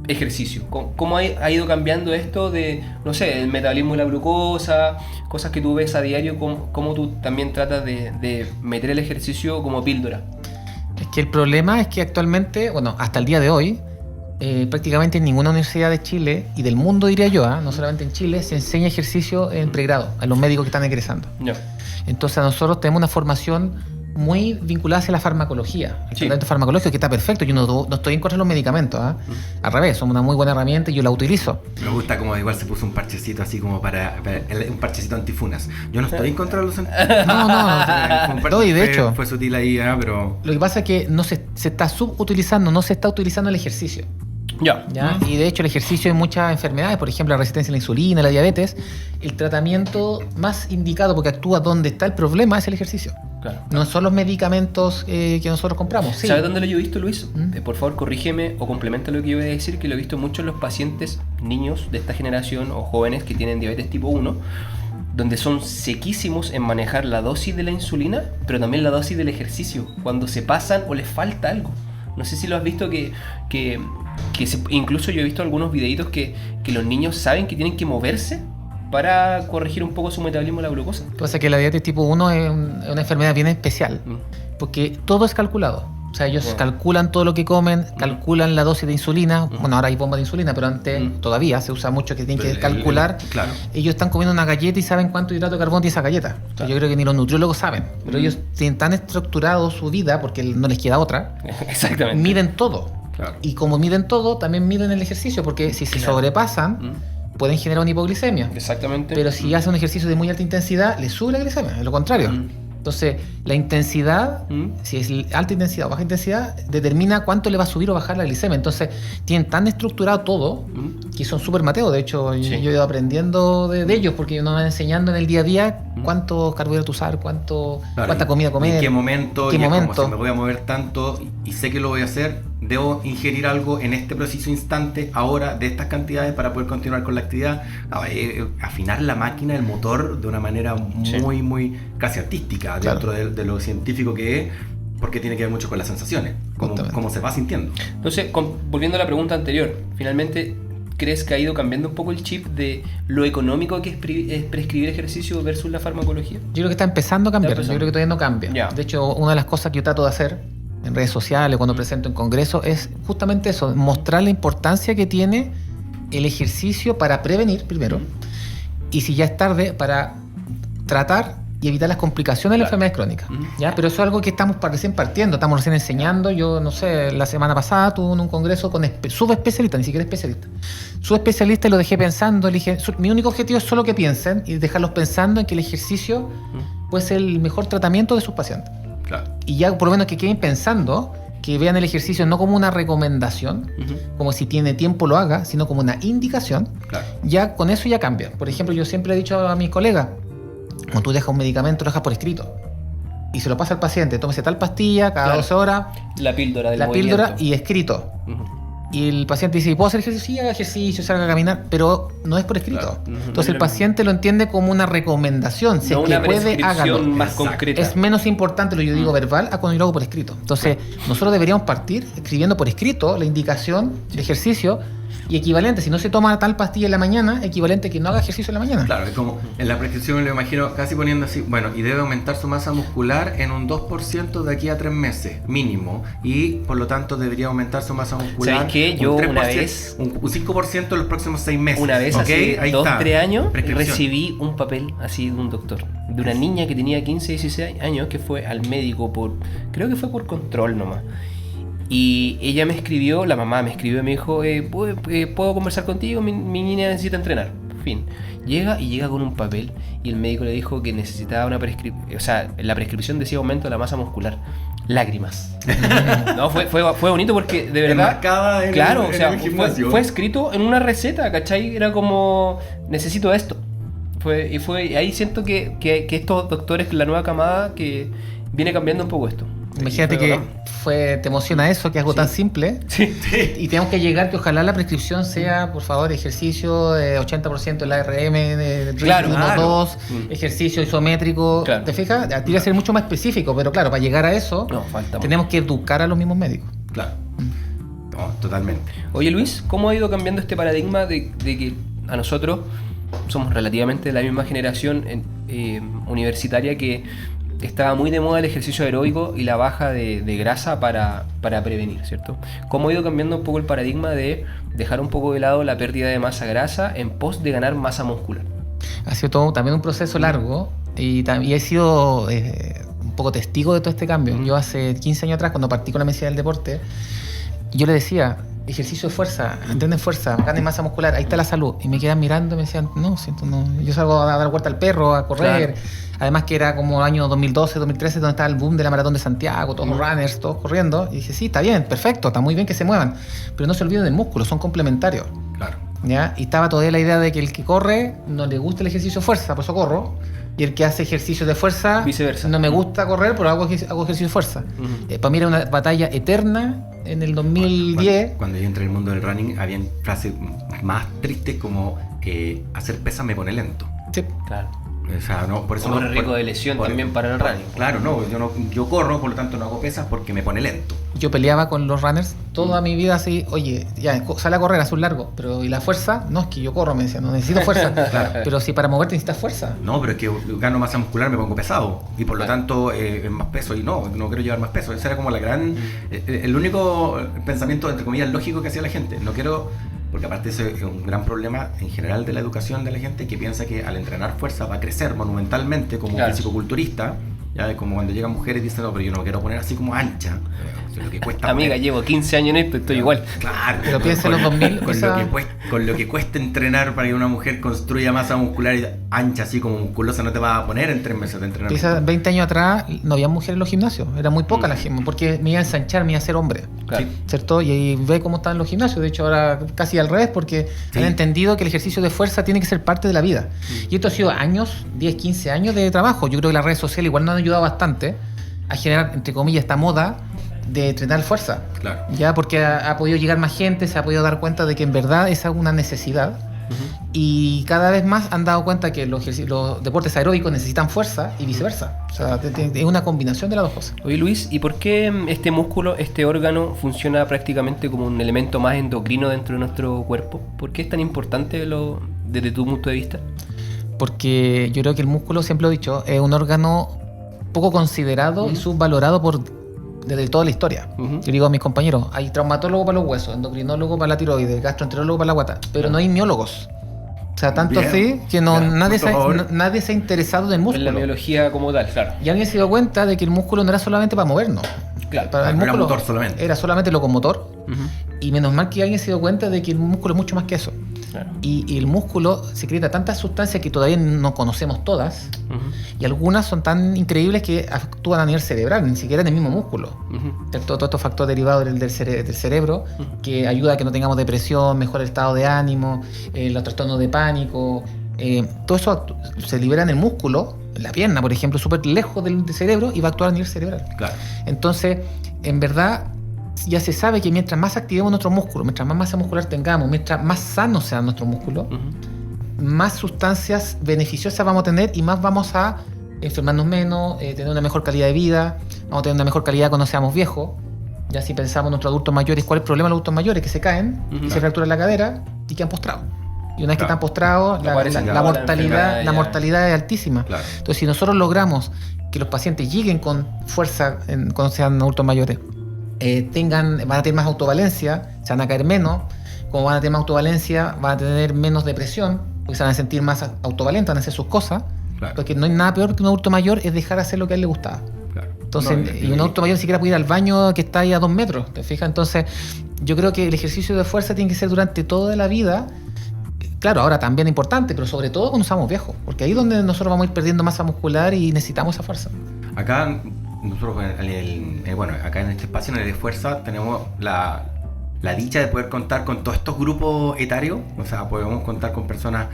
Speaker 2: ejercicio? ¿Cómo ha ido cambiando esto de, no sé, el metabolismo de la glucosa, cosas que tú ves a diario, cómo tú también tratas de meter el ejercicio como píldora?
Speaker 3: Es que el problema es que actualmente, bueno, hasta el día de hoy, prácticamente en ninguna universidad de Chile y del mundo, diría yo, no solamente en Chile, se enseña ejercicio en pregrado a los médicos que están egresando.
Speaker 2: No.
Speaker 3: Entonces nosotros tenemos una formación muy vinculada hacia la farmacología, el tratamiento farmacológico, que está perfecto. Yo no estoy en contra de los medicamentos, al revés, son una muy buena herramienta y yo la utilizo.
Speaker 1: Me gusta como igual se puso un parchecito así como para un parchecito antifunas. Yo no estoy en contra de los
Speaker 3: No, y de hecho
Speaker 1: fue sutil ahí, pero
Speaker 3: lo que pasa es que no se está subutilizando, no se está utilizando el ejercicio.
Speaker 2: ¿Ya?
Speaker 3: Y de hecho el ejercicio en muchas enfermedades, por ejemplo la resistencia a la insulina, la diabetes, el tratamiento más indicado porque actúa donde está el problema es el ejercicio.
Speaker 2: Claro.
Speaker 3: No son los medicamentos que nosotros compramos. Sí.
Speaker 2: ¿Sabes dónde lo he visto, Luis? Por favor, corrígeme o complementa lo que yo voy a decir, que lo he visto mucho en los pacientes niños de esta generación o jóvenes que tienen diabetes tipo 1, donde son sequísimos en manejar la dosis de la insulina, pero también la dosis del ejercicio, cuando se pasan o les falta algo. No sé si lo has visto incluso yo he visto algunos videitos que los niños saben que tienen que moverse para corregir un poco su metabolismo de la glucosa.
Speaker 3: Lo que pasa es que la diabetes tipo 1 es una enfermedad bien especial, porque todo es calculado. O sea, ellos calculan todo lo que comen, calculan la dosis de insulina. Bueno, ahora hay bombas de insulina, pero antes todavía se usa mucho que tienen que calcular.
Speaker 1: Claro.
Speaker 3: Ellos están comiendo una galleta y saben cuánto hidrato de carbono tiene esa galleta. Yo creo que ni los nutriólogos saben, pero ellos tienen tan estructurado su vida, porque no les queda otra.
Speaker 2: Exactamente.
Speaker 3: Miden todo.
Speaker 1: Claro.
Speaker 3: Y como miden todo, también miden el ejercicio, porque si se sobrepasan, pueden generar una hipoglicemia.
Speaker 2: Exactamente.
Speaker 3: Pero si hacen un ejercicio de muy alta intensidad, les sube la glicemia, es lo contrario. Entonces, la intensidad, si es alta intensidad o baja intensidad, determina cuánto le va a subir o bajar la glicemia. Entonces, tienen tan estructurado todo que son súper mateos. De hecho, yo he ido aprendiendo de ellos porque nos van enseñando en el día a día cuántos carbohidratos usar, cuánta comida comer.
Speaker 1: En qué momento,
Speaker 3: qué momento.
Speaker 1: Como si me voy a mover tanto y sé que lo voy a hacer, debo ingerir algo en este preciso instante, ahora, de estas cantidades para poder continuar con la actividad. Afinar la máquina, el motor, de una manera muy casi artística, dentro de lo científico que es, porque tiene que ver mucho con las sensaciones, cómo se va sintiendo.
Speaker 2: Entonces, volviendo a la pregunta anterior, finalmente, ¿crees que ha ido cambiando un poco el chip de lo económico que es prescribir ejercicio versus la farmacología?
Speaker 3: Yo creo que está empezando a cambiar, yo creo que todavía no cambia.
Speaker 2: Ya.
Speaker 3: De hecho, una de las cosas que yo trato de hacer en redes sociales, cuando presento en congresos, es justamente eso, mostrar la importancia que tiene el ejercicio para prevenir primero, y si ya es tarde, para tratar y evitar las complicaciones de las enfermedades crónicas. ¿Ya? Pero eso es algo que estamos recién partiendo, estamos recién enseñando. Yo, no sé, la semana pasada tuve un congreso con subespecialistas, ni siquiera especialistas. Subespecialistas, y lo dejé pensando. Le dije, mi único objetivo es solo que piensen y dejarlos pensando en que el ejercicio puede ser el mejor tratamiento de sus pacientes.
Speaker 1: Claro.
Speaker 3: Y ya por lo menos que queden pensando, que vean el ejercicio no como una recomendación, como si tiene tiempo lo haga, sino como una indicación.
Speaker 1: Claro.
Speaker 3: Ya con eso ya cambia. Por ejemplo, yo siempre he dicho a mis colegas, cuando tú dejas un medicamento, lo dejas por escrito y se lo pasa al paciente, tómese tal pastilla cada 12 horas,
Speaker 2: la píldora del
Speaker 3: la
Speaker 2: movimiento.
Speaker 3: píldora y escrito. Y el paciente dice, ¿puedo hacer ejercicio? Sí, haga ejercicio, salga a caminar, pero no es por escrito.
Speaker 1: Claro.
Speaker 3: Entonces el paciente lo entiende como una recomendación. Si
Speaker 2: no
Speaker 3: es que
Speaker 2: una
Speaker 3: puede, hágalo.
Speaker 2: más concreta.
Speaker 3: Es menos importante lo que yo digo verbal a cuando yo lo hago por escrito. Entonces, nosotros deberíamos partir escribiendo por escrito la indicación de ejercicio y equivalente. Si no se toma tal pastilla en la mañana, equivalente a que no haga ejercicio en la mañana.
Speaker 1: Claro, es como en la prescripción me lo imagino casi poniendo así, bueno, y debe aumentar su masa muscular en un 2% de aquí a 3 meses, mínimo, y por lo tanto debería aumentar su masa muscular.
Speaker 2: ¿Sabes qué? Yo
Speaker 1: un 3%,
Speaker 2: una vez,
Speaker 1: un 5% en los próximos 6 meses.
Speaker 2: una vez,
Speaker 1: ¿Okay?
Speaker 2: hace
Speaker 1: Ahí
Speaker 2: 2-3 años,
Speaker 1: prescripción.
Speaker 2: recibí un papel así de un doctor, de una niña que tenía 15-16 años, que fue al médico creo que fue por control nomás. Y ella me escribió, la mamá me escribió y me dijo, ¿puedo conversar contigo? Mi niña necesita entrenar. Fin. Llega con un papel y el médico le dijo que necesitaba una prescripción. O sea, la prescripción decía aumento de la masa muscular. Lágrimas. No, fue bonito porque de verdad.
Speaker 1: Enmarcada en
Speaker 2: claro,
Speaker 1: el,
Speaker 2: o sea,
Speaker 1: en el gimnasio.
Speaker 2: fue escrito en una receta, ¿cachai? Era como, necesito esto. Ahí siento que estos doctores, la nueva camada, que viene cambiando un poco esto.
Speaker 3: Imagínate que te emociona eso, que es algo tan simple.
Speaker 2: Sí.
Speaker 3: Y tenemos que llegar que ojalá la prescripción sea, por favor, ejercicio de 80% del ARM, de
Speaker 2: Claro,
Speaker 3: 1-2, ejercicio isométrico.
Speaker 2: Claro.
Speaker 3: ¿Te fijas? Tiene que ser mucho más específico, pero claro, para llegar a eso,
Speaker 2: No, falta
Speaker 3: tenemos que educar a los mismos médicos.
Speaker 1: Claro. No, totalmente.
Speaker 2: Oye, Luis, ¿cómo ha ido cambiando este paradigma de que a nosotros somos relativamente de la misma generación universitaria, que estaba muy de moda el ejercicio aeróbico y la baja de grasa para prevenir, ¿cierto? ¿Cómo ha ido cambiando un poco el paradigma de dejar un poco de lado la pérdida de masa grasa en pos de ganar masa muscular?
Speaker 3: Ha sido todo también un proceso largo y he sido un poco testigo de todo este cambio. Yo hace 15 años atrás, cuando partí con la medicina del deporte, yo le decía, ejercicio de fuerza, entrenen fuerza, ganen masa muscular, ahí está la salud. Y me quedan mirando y me decían, no, yo salgo a dar vuelta al perro, a correr. Claro. Además que era como año 2012, 2013, donde estaba el boom de la maratón de Santiago, todos los runners, todos corriendo. Y dije, sí, está bien, perfecto, está muy bien que se muevan, pero no se olviden del músculo, son complementarios.
Speaker 1: Claro.
Speaker 3: ¿Ya? Y estaba todavía la idea de que el que corre no le gusta el ejercicio de fuerza, por eso corro. Y el que hace ejercicio de fuerza,
Speaker 2: viceversa.
Speaker 3: No me gusta correr, pero hago ejercicio de fuerza. Para mí era una batalla eterna en el 2010.
Speaker 1: Cuando yo entré en el mundo del running, había frases más tristes como hacer pesas me pone lento.
Speaker 3: Sí.
Speaker 2: Claro.
Speaker 1: O sea, no, por eso
Speaker 2: Corre riesgo de lesión también para el running.
Speaker 1: Claro, yo corro, por lo tanto no hago pesas porque me pone lento.
Speaker 3: Yo peleaba con los runners toda mi vida así, oye, ya, sale a correr, haz un largo, pero ¿y la fuerza? No, es que yo corro, me decían, no necesito fuerza. Claro. Pero si para moverte necesitas fuerza.
Speaker 1: No, pero es que gano masa muscular, me pongo pesado y por lo tanto más peso y no quiero llevar más peso. Ese era como el único pensamiento, entre comillas, lógico que hacía la gente. No quiero, porque aparte ese es un gran problema en general de la educación de la gente, que piensa que al entrenar fuerza va a crecer monumentalmente como fisicoculturista. Ya como cuando llegan mujeres y dicen, no, pero yo no me quiero poner así como ancha. Lo que cuesta
Speaker 2: Amiga, llevo 15 años en esto, estoy igual.
Speaker 1: Claro.
Speaker 3: Pero piensa en los 2000.
Speaker 1: Con lo que cuesta entrenar para que una mujer construya masa muscular y ancha, así como musculosa, no te vas a poner en 3 meses de entrenamiento.
Speaker 3: Quizás 20 años atrás no había mujeres en los gimnasios. Era muy poca la gente, porque me iba a ensanchar, me iba a ser hombre.
Speaker 2: Claro.
Speaker 3: ¿Cierto? Y ahí ve cómo están los gimnasios. De hecho, ahora casi al revés, porque han entendido que el ejercicio de fuerza tiene que ser parte de la vida. Y esto ha sido años, 10, 15 años de trabajo. Yo creo que las redes sociales igual nos han ayudado bastante a generar, entre comillas, esta moda de entrenar fuerza.
Speaker 1: Claro.
Speaker 3: Ya, porque ha podido llegar más gente, se ha podido dar cuenta de que en verdad es una necesidad. Y cada vez más han dado cuenta que los deportes aeróbicos necesitan fuerza y viceversa. O sea, es una combinación de las dos cosas.
Speaker 2: Oye, Luis, ¿y por qué este músculo, este órgano, funciona prácticamente como un elemento más endocrino dentro de nuestro cuerpo? ¿Por qué es tan importante desde tu punto de vista?
Speaker 3: Porque yo creo que el músculo, siempre lo he dicho, es un órgano poco considerado y subvalorado desde toda la historia. Yo digo a mis compañeros, hay traumatólogo para los huesos, endocrinólogo para la tiroides, gastroenterólogo para la guata, pero no hay miólogos. O sea, tanto así que nadie se ha interesado en el músculo.
Speaker 2: En la biología como tal, claro.
Speaker 3: Y alguien se dio cuenta de que el músculo no era solamente para movernos.
Speaker 2: Claro,
Speaker 3: el músculo
Speaker 1: era motor solamente.
Speaker 3: Era solamente locomotor. Y menos mal que alguien se dio cuenta de que el músculo es mucho más que eso.
Speaker 2: Claro.
Speaker 3: Y el músculo secreta tantas sustancias que todavía no conocemos todas. Y algunas son tan increíbles que actúan a nivel cerebral, ni siquiera en el mismo músculo. Todos estos factores derivados del cerebro que ayuda a que no tengamos depresión, mejora el estado de ánimo, los trastornos de pánico. Todo eso se libera en el músculo, en la pierna, por ejemplo, súper lejos del cerebro y va a actuar a nivel cerebral.
Speaker 1: Claro.
Speaker 3: Entonces, en verdad, ya se sabe que mientras más activemos nuestro músculo, mientras más masa muscular tengamos, mientras más sano sea nuestro músculo, más sustancias beneficiosas vamos a tener y más vamos a enfermarnos menos, tener una mejor calidad de vida, vamos a tener una mejor calidad cuando seamos viejos. Ya si pensamos en nuestros adultos mayores, ¿cuál es el problema de los adultos mayores? Que se caen, se fracturan la cadera y quedan postrados. Y una vez que están postrados, la mortalidad es altísima.
Speaker 1: Claro.
Speaker 3: Entonces, si nosotros logramos que los pacientes lleguen con fuerza cuando sean adultos mayores, van a tener más autovalencia, se van a caer menos. Como van a tener más autovalencia, van a tener menos depresión, porque se van a sentir más autovalentes, van a hacer sus cosas.
Speaker 1: Claro.
Speaker 3: Porque no hay nada peor que un adulto mayor es dejar hacer lo que a él le gustaba.
Speaker 1: Claro.
Speaker 3: Entonces, y un adulto mayor ni siquiera puede ir al baño que está ahí a 2 metros, ¿te fijas? Entonces, yo creo que el ejercicio de fuerza tiene que ser durante toda la vida. Claro, ahora también es importante, pero sobre todo cuando somos viejos, porque ahí es donde nosotros vamos a ir perdiendo masa muscular y necesitamos esa fuerza.
Speaker 1: Acá, nosotros, acá en este espacio, en el de fuerza, tenemos la dicha de poder contar con todos estos grupos etarios. O sea, podemos contar con personas,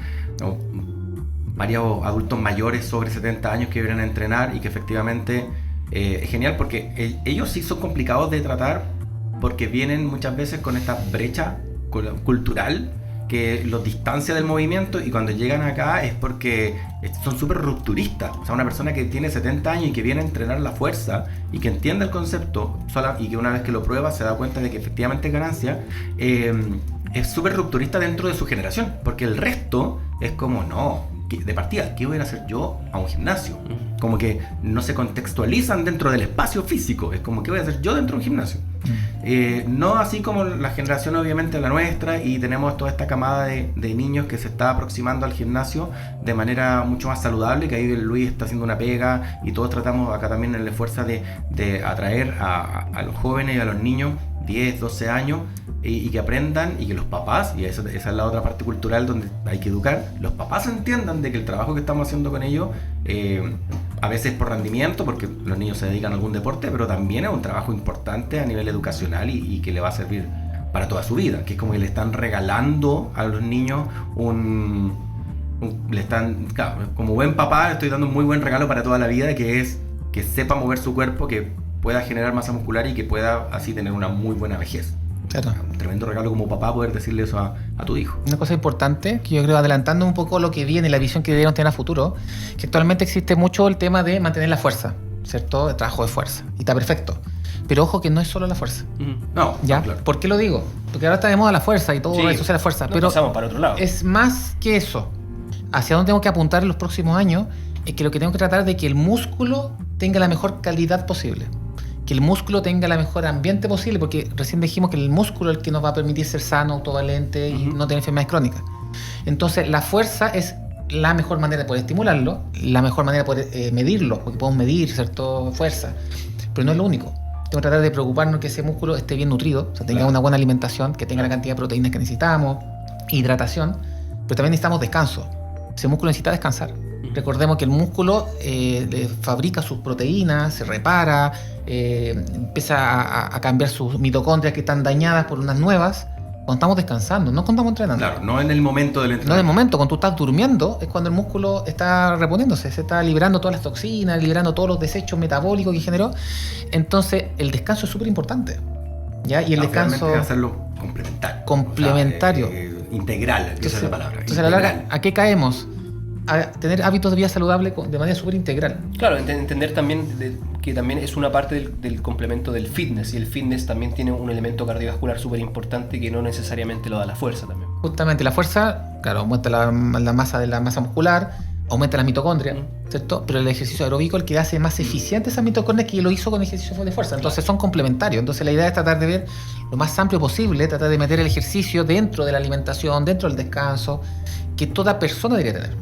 Speaker 1: varios adultos mayores sobre 70 años que vienen a entrenar y que efectivamente es genial porque ellos sí son complicados de tratar porque vienen muchas veces con esta brecha cultural que los distancia del movimiento, y cuando llegan acá es porque son súper rupturistas. O sea, una persona que tiene 70 años y que viene a entrenar la fuerza y que entiende el concepto y que una vez que lo prueba se da cuenta de que efectivamente es ganancia, es súper rupturista dentro de su generación, porque el resto es como, no, de partida, ¿qué voy a hacer yo a un gimnasio? Como que no se contextualizan dentro del espacio físico, es como, ¿qué voy a hacer yo dentro de un gimnasio? No así como la generación obviamente la nuestra, y tenemos toda esta camada de niños que se está aproximando al gimnasio de manera mucho más saludable, que ahí Luis está haciendo una pega y todos tratamos acá también en el esfuerzo de atraer a los jóvenes y a los niños 10, 12 años y que aprendan, y que los papás, y esa es la otra parte cultural donde hay que educar, los papás entiendan de que el trabajo que estamos haciendo con ellos, a veces por rendimiento, porque los niños se dedican a algún deporte, pero también es un trabajo importante a nivel educacional y que le va a servir para toda su vida, que es como que le están regalando a los niños claro, como buen papá, estoy dando un muy buen regalo para toda la vida, que es que sepa mover su cuerpo, que pueda generar masa muscular y que pueda así tener una muy buena vejez.
Speaker 3: Claro.
Speaker 1: Un tremendo regalo como papá poder decirle eso a tu hijo.
Speaker 3: Una cosa importante, que yo creo, adelantando un poco lo que viene, la visión que debemos tener a futuro, que actualmente existe mucho el tema de mantener la fuerza, ¿cierto? El trabajo de fuerza. Y está perfecto. Pero ojo que no es solo la fuerza.
Speaker 1: No,
Speaker 3: ¿Ya?
Speaker 1: claro.
Speaker 3: ¿Por qué lo digo? Porque ahora está de moda la fuerza y todo
Speaker 2: Sí,
Speaker 3: eso es la fuerza.
Speaker 2: nos
Speaker 3: Pero
Speaker 2: pasamos para otro lado.
Speaker 3: es más que eso. Hacia dónde tengo que apuntar en los próximos años es que lo que tengo que tratar es de que el músculo tenga la mejor calidad posible. Que el músculo tenga el mejor ambiente posible, porque recién dijimos que el músculo es el que nos va a permitir ser sano, autovalente y no tener enfermedades crónicas. Entonces, la fuerza es la mejor manera de poder estimularlo, la mejor manera de poder medirlo, porque podemos medir, ¿cierto? Fuerza. Pero no es lo único. Tengo que tratar de preocuparnos que ese músculo esté bien nutrido, o sea, tenga una buena alimentación, que tenga la cantidad de proteínas que necesitamos, hidratación, pero también necesitamos descanso. Ese músculo necesita descansar. Recordemos que el músculo fabrica sus proteínas, se repara, empieza a cambiar sus mitocondrias que están dañadas por unas nuevas cuando estamos descansando, no cuando estamos entrenando.
Speaker 1: Claro, no en el momento del
Speaker 3: No
Speaker 1: entrenamiento.
Speaker 3: en el momento, cuando tú estás durmiendo, es cuando el músculo está reponiéndose, se está liberando todas las toxinas, liberando todos los desechos metabólicos que generó. Entonces, el descanso es súper importante. ¿Ya? Y el descanso...
Speaker 1: Realmente hacerlo complementario.
Speaker 3: Complementario.
Speaker 1: O sea, integral, esa es la palabra.
Speaker 3: Entonces, a la larga, ¿a qué caemos? A tener hábitos de vida saludable de manera súper integral.
Speaker 2: Claro, entender también que también es una parte del complemento del fitness, y el fitness también tiene un elemento cardiovascular súper importante que no necesariamente lo da la fuerza también.
Speaker 3: Justamente la fuerza, claro, aumenta la masa muscular, aumenta las mitocondrias, ¿cierto? Pero el ejercicio aeróbico el que hace más eficiente esas mitocondrias que lo hizo con ejercicio de fuerza. Entonces son complementarios. Entonces la idea es tratar de ver lo más amplio posible, tratar de meter el ejercicio dentro de la alimentación, dentro del descanso, que toda persona debería tener.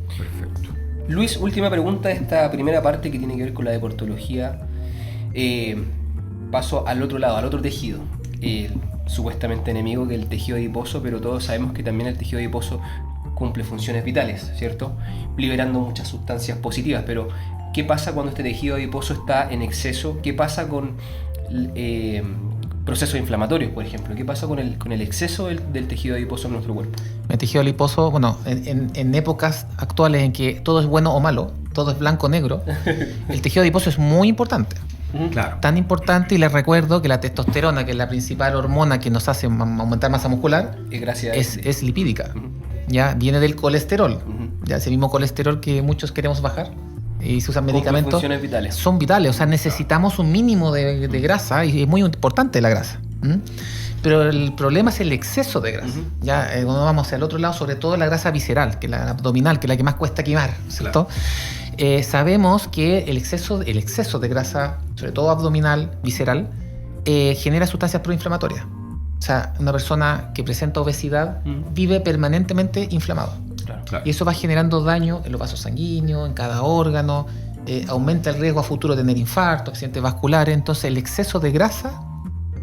Speaker 1: Perfecto.
Speaker 2: Luis, última pregunta de esta primera parte que tiene que ver con la deportología. Paso al otro lado, al otro tejido. Supuestamente enemigo, que es el tejido adiposo, pero todos sabemos que también el tejido adiposo cumple funciones vitales, ¿cierto? Liberando muchas sustancias positivas, pero ¿qué pasa cuando este tejido adiposo está en exceso? ¿Qué pasa con procesos inflamatorios, por ejemplo? ¿Qué pasa con el exceso del tejido adiposo en nuestro cuerpo?
Speaker 3: El tejido adiposo, bueno, en épocas actuales en que todo es bueno o malo, todo es blanco o negro, el tejido adiposo es muy importante.
Speaker 1: Claro.
Speaker 3: Tan importante, y les recuerdo que la testosterona, que es la principal hormona que nos hace aumentar masa muscular, es lipídica. Ya viene del colesterol. Ya ese mismo colesterol que muchos queremos bajar y se usan medicamentos.
Speaker 2: Funciones vitales.
Speaker 3: Son vitales, o sea, necesitamos un mínimo de grasa y es muy importante la grasa. Pero el problema es el exceso de grasa. Ya cuando vamos hacia el otro lado, sobre todo la grasa visceral, que es la abdominal, que es la que más cuesta quemar, ¿cierto? Claro. Sabemos que el exceso de grasa, sobre todo abdominal, visceral, genera sustancias proinflamatorias. O sea, una persona que presenta obesidad vive permanentemente inflamado.
Speaker 1: Claro.
Speaker 3: Y eso va generando daño en los vasos sanguíneos, en cada órgano, aumenta el riesgo a futuro de tener infarto, accidentes vasculares. Entonces, el exceso de grasa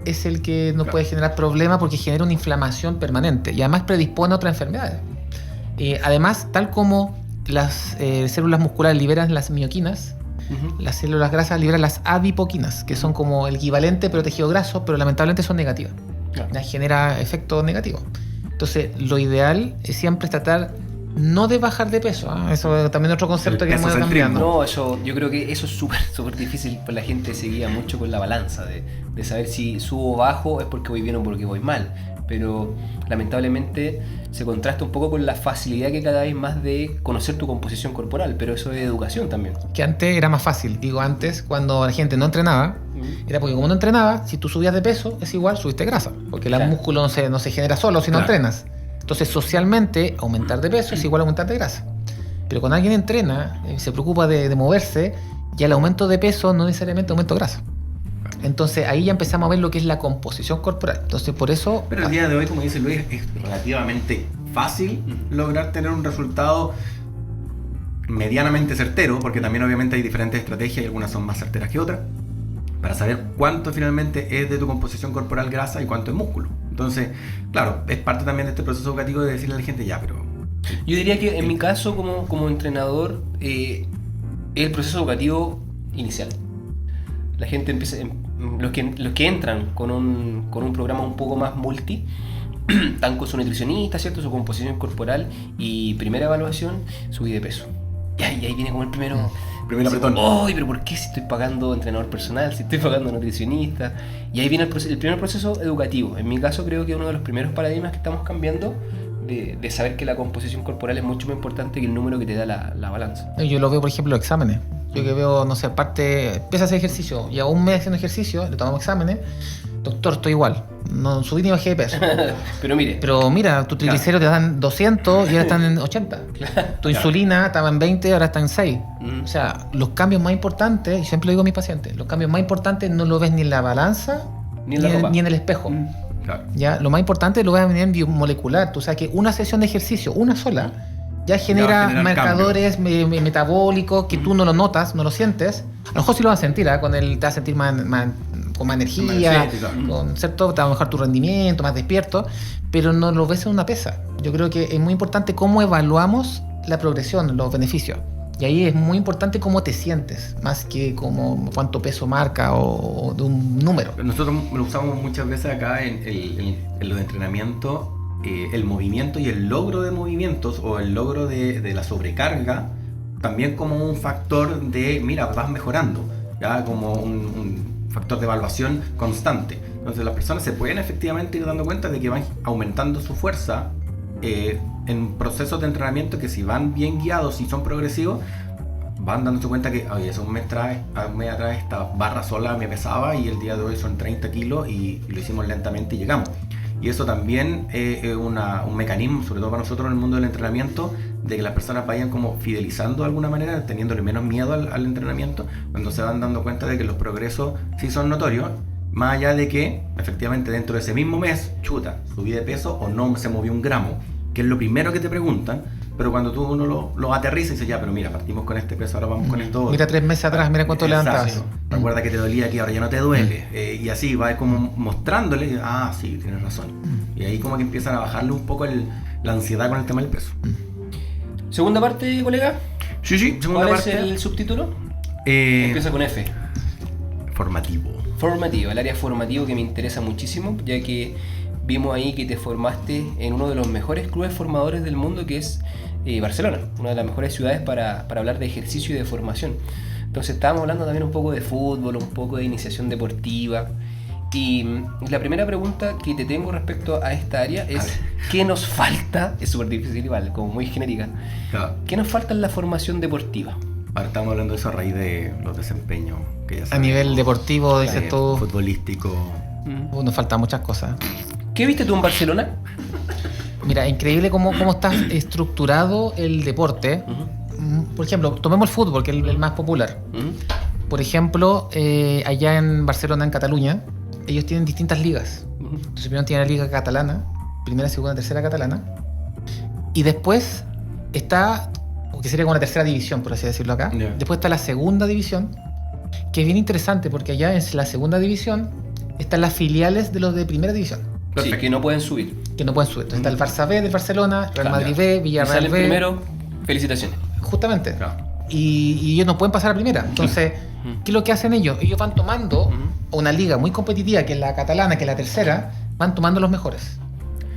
Speaker 3: es el que nos puede generar problemas porque genera una inflamación permanente y además predispone a otras enfermedades. Además, tal como las células musculares liberan las mioquinas, las células grasas liberan las adipoquinas, que son como el equivalente pero tejido graso, pero lamentablemente son negativas. Claro. Genera efectos negativos. Entonces, lo ideal es siempre tratar no de bajar de peso. Eso también es otro concepto que hemos ido cambiando.
Speaker 2: No, yo creo que eso es súper difícil, pues la gente se guía mucho con la balanza de saber si subo o bajo es porque voy bien o porque voy mal. Pero lamentablemente se contrasta un poco con la facilidad que cada vez más de conocer tu composición corporal, pero eso es educación también.
Speaker 3: Que antes era más fácil. Digo, antes cuando la gente no entrenaba, era porque como no entrenaba, si tú subías de peso, es igual, subiste grasa. Porque el músculo no se genera solo si no entrenas. Entonces, socialmente, aumentar de peso es igual a aumentar de grasa. Pero cuando alguien entrena, se preocupa de moverse, ya el aumento de peso no necesariamente aumento de grasa. Entonces, ahí ya empezamos a ver lo que es la composición corporal. Entonces, por eso...
Speaker 1: Pero el día de hoy, como dice Luis, es relativamente fácil lograr tener un resultado medianamente certero, porque también obviamente hay diferentes estrategias y algunas son más certeras que otras, para saber cuánto finalmente es de tu composición corporal grasa y cuánto es músculo. Entonces, claro, es parte también de este proceso educativo de decirle a la gente, ya, pero...
Speaker 2: Yo diría que en mi caso, como entrenador, el proceso educativo inicial. La gente empieza... Los que entran con un programa un poco más multi, están con su nutricionista, ¿cierto? Su composición corporal y primera evaluación, subí de peso. Y ahí viene como el primero...
Speaker 1: Primer apretón.
Speaker 2: ¡Ay, pero por qué si estoy pagando entrenador personal, si estoy pagando nutricionista! Y ahí viene el primer proceso educativo. En mi caso creo que uno de los primeros paradigmas que estamos cambiando de saber que la composición corporal es mucho más importante que el número que te da la balanza.
Speaker 3: Yo lo veo, por ejemplo, en los exámenes. Yo que veo, no sé, empieza a hacer ejercicio, llevo un mes haciendo ejercicio, le tomamos exámenes, doctor, estoy igual, no subí ni bajé de peso.
Speaker 2: Pero mire,
Speaker 3: Pero mira, tu triglicéridos te dan 200 y ahora están en 80. Tu insulina estaba en 20 y ahora está en 6. O sea, los cambios más importantes, y siempre lo digo a mis pacientes, los cambios más importantes no lo ves ni en la balanza
Speaker 2: Ni en la ropa.
Speaker 3: ni en el espejo.
Speaker 1: Claro.
Speaker 3: ¿Ya? Lo más importante lo ves a venir en biomolecular. Tú sabes que una sesión de ejercicio, una sola, ya genera
Speaker 1: generar
Speaker 3: marcadores metabólicos que tú no lo notas, no lo sientes. A lo mejor sí lo vas a sentir, ¿eh? Te vas a sentir con más energía,
Speaker 1: Sí, claro.
Speaker 3: con cierto, te va a mejorar tu rendimiento, más despierto, pero no lo ves en una pesa. Yo creo que es muy importante cómo evaluamos la progresión, los beneficios. Y ahí es muy importante cómo te sientes, más que como cuánto peso marca o de un número.
Speaker 1: Nosotros lo usamos muchas veces acá en los entrenamientos, el movimiento y el logro de movimientos o el logro de la sobrecarga, también como un factor de, mira, vas mejorando, ya como un factor de evaluación constante. Entonces las personas se pueden efectivamente ir dando cuenta de que van aumentando su fuerza en procesos de entrenamiento que si van bien guiados y son progresivos, van dándose cuenta que, oye, hace un mes atrás esta barra sola me pesaba y el día de hoy son 30 kilos y lo hicimos lentamente y llegamos. Y eso también es un mecanismo, sobre todo para nosotros en el mundo del entrenamiento, de que las personas vayan como fidelizando de alguna manera, teniéndole menos miedo al entrenamiento, cuando se van dando cuenta de que los progresos sí son notorios, más allá de que efectivamente dentro de ese mismo mes, chuta, subí de peso o no se movió un gramo, que es lo primero que te preguntan, pero cuando tú uno lo aterriza y dices, ya, pero mira, partimos con este peso, ahora vamos con esto otro.
Speaker 3: Mira 3 meses atrás, mira cuánto
Speaker 1: Exacto.
Speaker 3: levantabas.
Speaker 1: Recuerda que te dolía aquí, ahora ya no te duele. Y así va como mostrándole, sí, tienes razón. Y ahí como que empiezan a bajarle un poco la ansiedad con el tema del peso.
Speaker 2: Segunda parte, colega.
Speaker 1: Sí, segunda
Speaker 2: ¿Cuál
Speaker 1: parte.
Speaker 2: es el subtítulo?
Speaker 1: Eh,
Speaker 2: Empieza con F.
Speaker 1: Formativo.
Speaker 2: Formativo, el área formativo que me interesa muchísimo, ya que vimos ahí que te formaste en uno de los mejores clubes formadores del mundo, que es Barcelona, una de las mejores ciudades para hablar de ejercicio y de formación. Entonces estábamos hablando también un poco de fútbol, un poco de iniciación deportiva. Y la primera pregunta que te tengo respecto a esta área es, ¿qué nos falta? Es súper difícil igual, como muy genérica.
Speaker 1: Claro.
Speaker 2: ¿Qué nos falta en la formación deportiva?
Speaker 1: Ahora estamos hablando de eso a raíz de los desempeños que ya
Speaker 3: A
Speaker 1: sabemos.
Speaker 3: nivel deportivo, dices tú,
Speaker 1: Futbolístico.
Speaker 3: nos faltan muchas cosas.
Speaker 2: ¿Qué viste tú en Barcelona?
Speaker 3: Mira, increíble cómo está estructurado el deporte. Por ejemplo, tomemos el fútbol, que es el más popular. Por ejemplo, allá en Barcelona, en Cataluña, ellos tienen distintas ligas. Entonces primero tienen la liga catalana, primera, segunda, tercera catalana. Y después está, que sería como la tercera división, por así decirlo acá.
Speaker 1: Yeah.
Speaker 3: Después está la segunda división, que es bien interesante porque allá en la segunda división están las filiales de los de primera división,
Speaker 2: Sí,
Speaker 1: Perfecto.
Speaker 2: que no pueden subir.
Speaker 3: que no pueden subir. Entonces está el Barça B del Barcelona, Real
Speaker 2: Claro.
Speaker 3: Madrid B,
Speaker 2: Y
Speaker 3: Villarreal
Speaker 2: salen
Speaker 3: B.
Speaker 2: primero, felicitaciones.
Speaker 3: Justamente.
Speaker 1: Claro.
Speaker 3: Y ellos no pueden pasar a primera. Entonces, ¿qué es lo que hacen ellos? Ellos van tomando una liga muy competitiva, que es la catalana, que es la tercera, van tomando los mejores.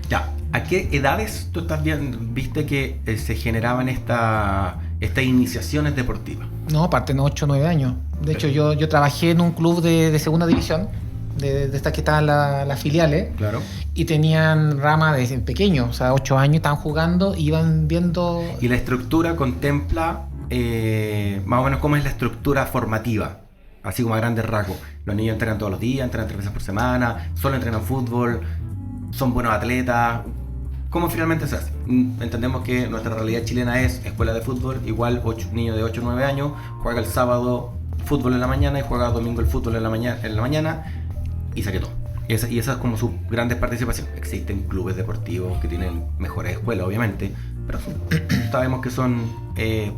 Speaker 1: Ya, ¿a qué edades tú estás viste que se generaban estas iniciaciones deportivas?
Speaker 3: No, parten 8 o 9 años. De hecho, yo trabajé en un club de segunda división, de estas que estaban las filiales,
Speaker 1: Claro.
Speaker 3: y tenían rama desde pequeños, o sea, 8 años estaban jugando, iban viendo...
Speaker 1: Y la estructura contempla más o menos cómo es la estructura formativa, así como a grandes rasgos. Los niños entrenan todos los días, entrenan 3 veces por semana, solo entrenan fútbol, son buenos atletas. ¿Cómo finalmente se hace? Entendemos que nuestra realidad chilena es escuela de fútbol, igual niños de 8 o 9 años, juega el sábado fútbol en la mañana y juega el domingo el fútbol en la mañana y saque todo. Y esa es como su grandes participación. Existen clubes deportivos que tienen mejores escuelas, obviamente, pero sabemos que son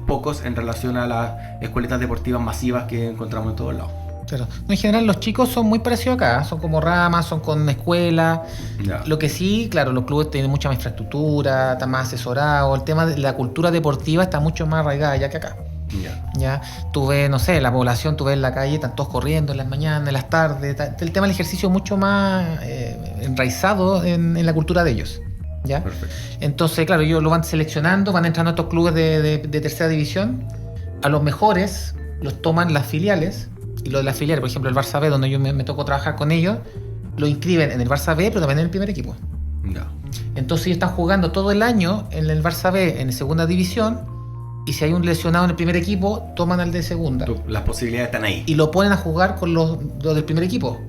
Speaker 1: pocos en relación a las escuelitas deportivas masivas que encontramos en todos lados.
Speaker 3: Claro. No, en general, los chicos son muy parecidos acá, son como ramas, son con escuela.
Speaker 1: Ya.
Speaker 3: Lo que sí, claro, los clubes tienen mucha más infraestructura, están más asesorados, el tema de la cultura deportiva está mucho más arraigada ya que acá.
Speaker 1: Ya.
Speaker 3: Ya, tú ves, no sé, la población, tú ves en la calle, están todos corriendo en las mañanas, en las tardes. El tema del ejercicio es mucho más enraizado en la cultura de ellos. ¿Ya?
Speaker 1: Perfecto.
Speaker 3: Entonces, claro, ellos lo van seleccionando, van entrando a estos clubes de tercera división, a los mejores los toman las filiales, y los de las filiales, por ejemplo el Barça B, donde yo me tocó trabajar con ellos, lo inscriben en el Barça B, pero también en el primer equipo.
Speaker 1: Ya.
Speaker 3: Entonces ellos están jugando todo el año en el Barça B, en segunda división, y si hay un lesionado en el primer equipo, toman al de segunda.
Speaker 1: Las posibilidades están ahí.
Speaker 3: Y lo ponen a jugar con los del primer equipo,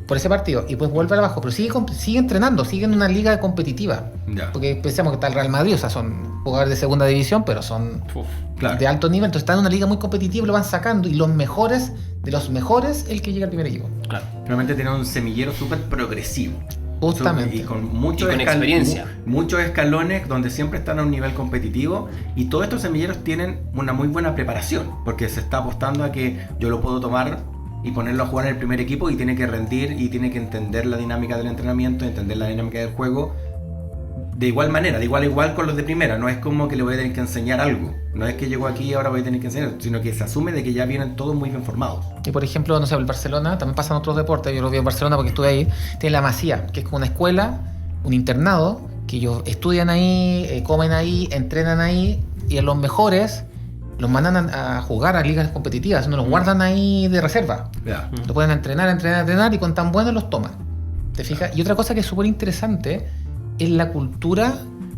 Speaker 3: por ese partido, y pues vuelve abajo, pero sigue entrenando, sigue en una liga competitiva.
Speaker 1: Ya.
Speaker 3: Porque pensamos que está el Real Madrid, o sea, son jugadores de segunda división, pero son
Speaker 1: Claro.
Speaker 3: de alto nivel, entonces están en una liga muy competitiva, lo van sacando, y los mejores, de los mejores, el que llega al primer equipo.
Speaker 2: Claro.
Speaker 1: Realmente tiene un semillero súper progresivo.
Speaker 3: Justamente.
Speaker 1: Y con muchos
Speaker 2: Y con experiencia.
Speaker 1: muchos escalones donde siempre están a un nivel competitivo, y todos estos semilleros tienen una muy buena preparación, porque se está apostando a que yo lo puedo tomar y ponerlo a jugar en el primer equipo, y tiene que rendir y tiene que entender la dinámica del entrenamiento, entender la dinámica del juego de igual manera, de igual a igual con los de primera. No es como que le voy a tener que enseñar algo, no es que llegó aquí y ahora voy a tener que enseñar, sino que se asume de que ya vienen todos muy bien formados.
Speaker 3: Y por ejemplo, no sé, el Barcelona, también pasan otros deportes, yo lo vi en Barcelona porque estuve ahí, tiene la Masía, que es como una escuela, un internado, que ellos estudian ahí, comen ahí, entrenan ahí, y a los mejores los mandan a jugar a ligas competitivas, no los guardan ahí de reserva.
Speaker 1: Ya.
Speaker 3: Lo pueden entrenar, y con tan buenos los toman. ¿Te fijas? Y otra cosa que es súper interesante es la cultura